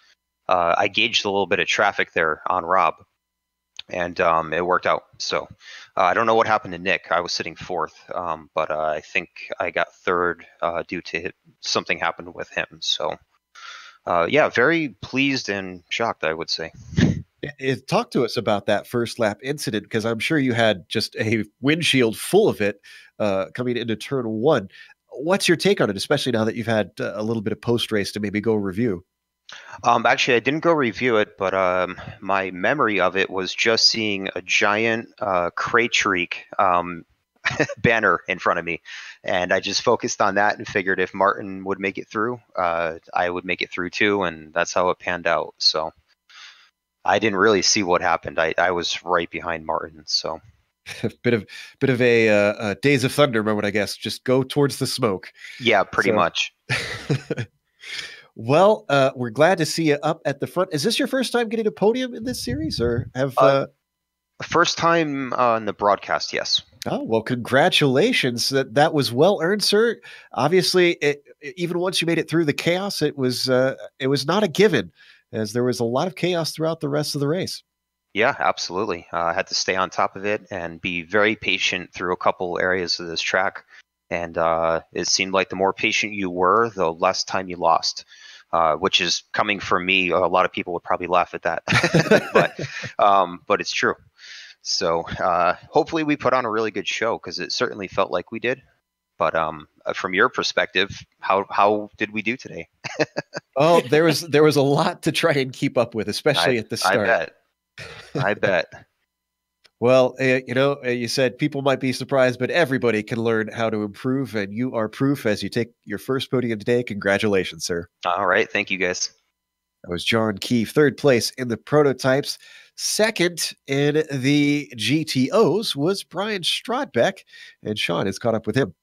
I gauged a little bit of traffic there on Rob, and it worked out. So I don't know what happened to Nick. I was sitting 4th, but I think I got 3rd due to something happened with him. So yeah, very pleased and shocked, I would say. Talk to us about that first lap incident, because I'm sure you had just a windshield full of it coming into turn 1. What's your take on it, especially now that you've had a little bit of post-race to maybe go review? Actually, I didn't go review it, but my memory of it was just seeing a giant Krejcik banner in front of me, and I just focused on that and figured if Martin would make it through, I would make it through too, and that's how it panned out. So I didn't really see what happened. I was right behind Martin, so. bit of a Days of Thunder moment, I guess. Just go towards the smoke. Yeah, pretty much. Well, we're glad to see you up at the front. Is this your first time getting a podium in this series, or have? First time on the broadcast, yes. Oh well, congratulations! That was well earned, sir. Obviously, even once you made it through the chaos, it was not a given, as there was a lot of chaos throughout the rest of the race. Yeah, absolutely. I had to stay on top of it and be very patient through a couple areas of this track. And it seemed like the more patient you were, the less time you lost, which is coming from me. A lot of people would probably laugh at that, but it's true. So hopefully we put on a really good show, because it certainly felt like we did. But from your perspective, how did we do today? Oh, there was a lot to try and keep up with, especially at the start. I bet. I bet. Well, you said people might be surprised, but everybody can learn how to improve, and you are proof as you take your first podium today. Congratulations, sir. All right. Thank you, guys. That was John Keefe, third place in the prototypes. Second in the GTOs was Brian Strodbeck, and Sean has caught up with him.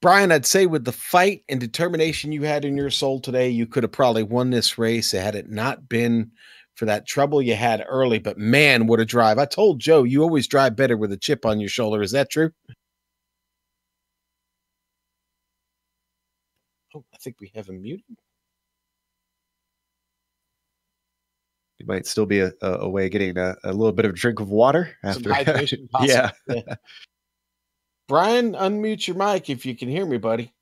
Brian, I'd say with the fight and determination you had in your soul today, you could have probably won this race had it not been for that trouble you had early. But man, what a drive. I told Joe, you always drive better with a chip on your shoulder. Is that true? Oh, I think we have him muted. You might still be away getting a little bit of a drink of water after. Some hydration, yeah. Brian, unmute your mic if you can hear me, buddy.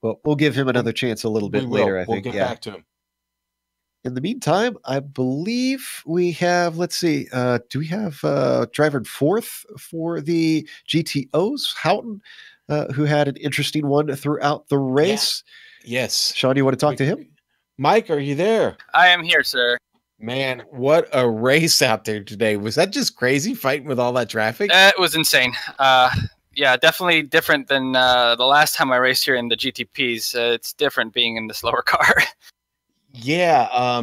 Well, we'll give him another chance a little bit later, I think. We'll get back to him. In the meantime, I believe we have, let's see, do we have driver in fourth for the GTOs? Houghton, who had an interesting one throughout the race. Yeah. Yes. Sean, you want to talk to him? Mike, are you there? I am here, sir. Man, what a race out there today. Was that just crazy fighting with all that traffic? It was insane. Yeah, definitely different than the last time I raced here in the GTPs. It's different being in the slower car. Yeah,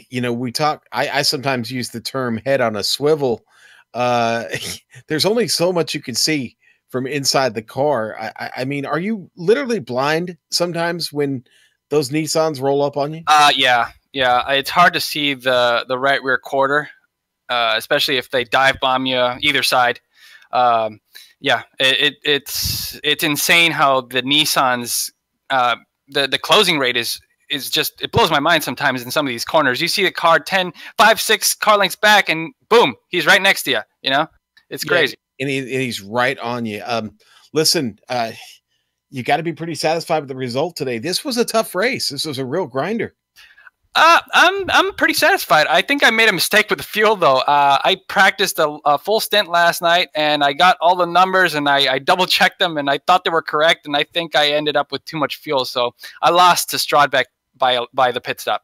we talk. I sometimes use the term head on a swivel. There's only so much you can see from inside the car. I mean, are you literally blind sometimes when those Nissans roll up on you? Yeah. It's hard to see the right rear quarter, especially if they dive bomb you either side. Yeah, it's insane how the Nissans the closing rate is just, it blows my mind sometimes in some of these corners. You see the car 5, 6 car lengths back, and boom, he's right next to you. You know, it's crazy. And he's right on you. Listen, you got to be pretty satisfied with the result today. This was a tough race. This was a real grinder. I'm pretty satisfied. I think I made a mistake with the fuel, though. I practiced a full stint last night, and I got all the numbers, and I double-checked them, and I thought they were correct, and I think I ended up with too much fuel, so I lost to Strodbeck by the pit stop.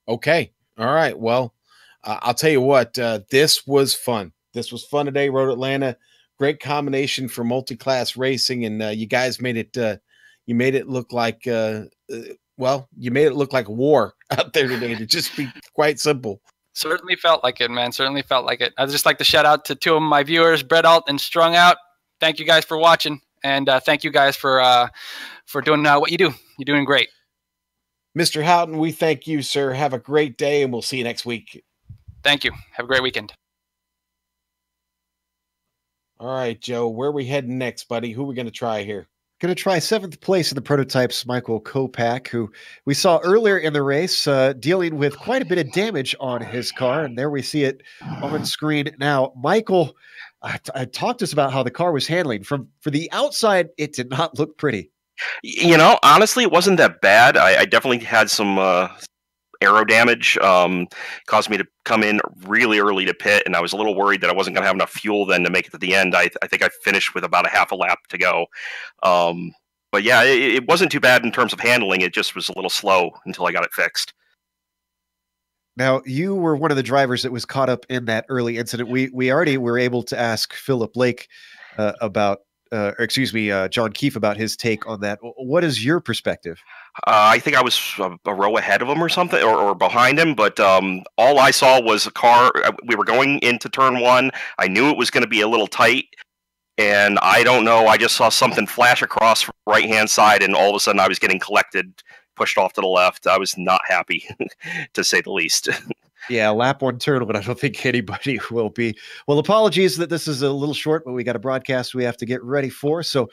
Okay. All right. Well, I'll tell you what, this was fun. This was fun today, Road Atlanta. Great combination for multi-class racing, and you guys made it you made it look like you made it look like war out there today, to just be quite simple. Certainly felt like it, man. Certainly felt like it. I'd just like to shout out to 2 of my viewers, Brett Alt and Strung Out. Thank you guys for watching, and thank you guys for doing what you do. You're doing great. Mr. Houghton, we thank you, sir. Have a great day, and we'll see you next week. Thank you. Have a great weekend. All right, Joe, where are we heading next, buddy? Who are we going to try here? Going to try 7th place in the prototypes, Michael Kopak, who we saw earlier in the race dealing with quite a bit of damage on his car. And there we see it on screen now. Michael, talked to us about how the car was handling. For the outside, it did not look pretty. You know, honestly, it wasn't that bad. I definitely had some aero damage, caused me to come in really early to pit, and I was a little worried that I wasn't going to have enough fuel then to make it to the end. I think I finished with about a half a lap to go. But yeah, it wasn't too bad in terms of handling. It just was a little slow until I got it fixed. Now, you were one of the drivers that was caught up in that early incident. We already were able to ask Philip Lake about John Keefe about his take on that. What is your perspective? I think I was a row ahead of him or something, or behind him, but all I saw was a car. We were going into turn 1. I knew it was going to be a little tight, and I don't know, I just saw something flash across the right-hand side, and all of a sudden I was getting collected, pushed off to the left. I was not happy, to say the least. Yeah, lap 1, turn 1. I don't think anybody will be. Well, apologies that this is a little short, but we got a broadcast we have to get ready for. So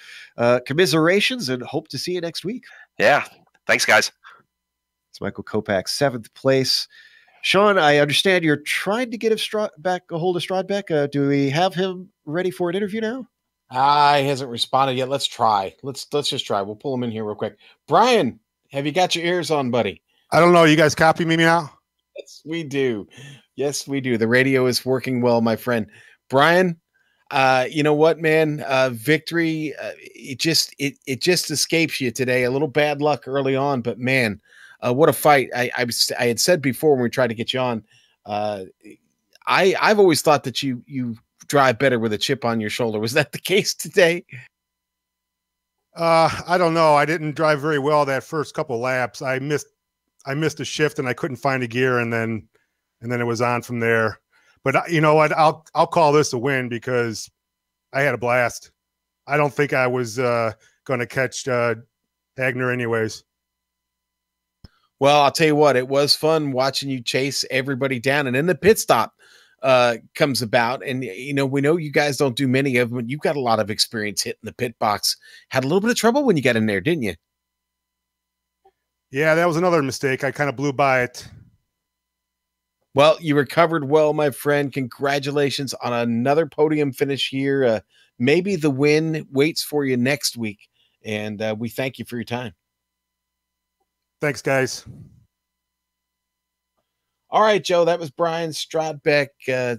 commiserations, and hope to see you next week. Yeah. Thanks, guys. It's Michael Kopak, 7th place. Sean, I understand you're trying to get a hold of Strodbeck. Do we have him ready for an interview now? He hasn't responded yet. Let's try. Let's just try. We'll pull him in here real quick. Brian, have you got your ears on, buddy? I don't know. You guys copy me now? Yes, we do. Yes, we do. The radio is working well, my friend. Brian, you know what, man? Victory, it just escapes you today. A little bad luck early on, but man, What a fight! I had said before when we tried to get you on, I've always thought that you drive better with a chip on your shoulder. Was that the case today? I don't know. I didn't drive very well that first couple laps. I missed a shift and I couldn't find a gear, and then it was on from there. But you know what? I'll call this a win because I had a blast. I don't think I was going to catch Hagner anyways. Well, I'll tell you what, it was fun watching you chase everybody down, and then the pit stop comes about, and we know you guys don't do many of them, but you've got a lot of experience hitting the pit box. Had a little bit of trouble when you got in there, didn't you? Yeah, that was another mistake. I kind of blew by it. Well, you recovered well, my friend. Congratulations on another podium finish here. Maybe the win waits for you next week, and we thank you for your time. Thanks, guys. All right, Joe, that was Brian Stradbeck,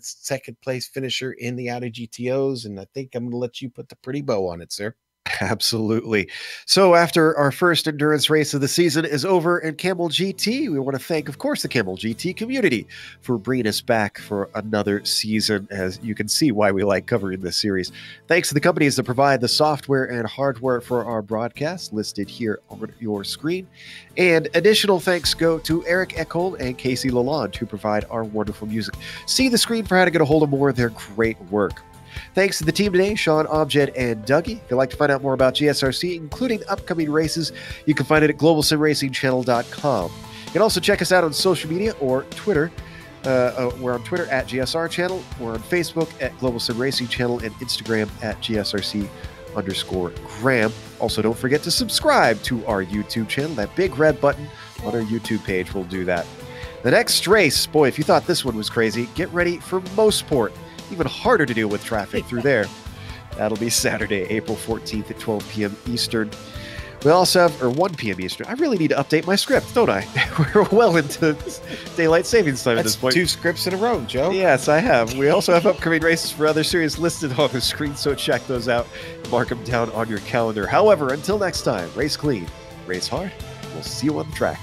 second place finisher in the Audi GTOs, and I think I'm going to let you put the pretty bow on it, sir. Absolutely. So after our first endurance race of the season is over in Kamel GT, we want to thank, of course, the Kamel GT community for bringing us back for another season, as you can see why we like covering this series. Thanks to the companies that provide the software and hardware for our broadcast, listed here on your screen. And additional thanks go to Eric Echold and Casey Lalonde, who provide our wonderful music. See the screen for how to get a hold of more of their great work. Thanks to the team today, Sean, Objet, and Dougie. If you'd like to find out more about GSRC, including upcoming races, you can find it at globalsimracingchannel.com. You can also check us out on social media or Twitter. We're on Twitter at GSR Channel. We're on Facebook at Global Sim Racing Channel and Instagram at GSRC_Graham. Also, don't forget to subscribe to our YouTube channel. That big red button on our YouTube page will do that. The next race, boy, if you thought this one was crazy, get ready for Mosport. Even harder to deal with traffic through there. That'll be Saturday, April 14th at 12 p.m. Eastern. We also have, or 1 p.m. Eastern. I really need to update my script, don't I? We're well into daylight savings time at this point. 2 scripts in a row, Joe. Yes, I have. We also have upcoming races for other series listed on the screen, so check those out. Mark them down on your calendar. However, until next time, race clean, race hard. We'll see you on the track.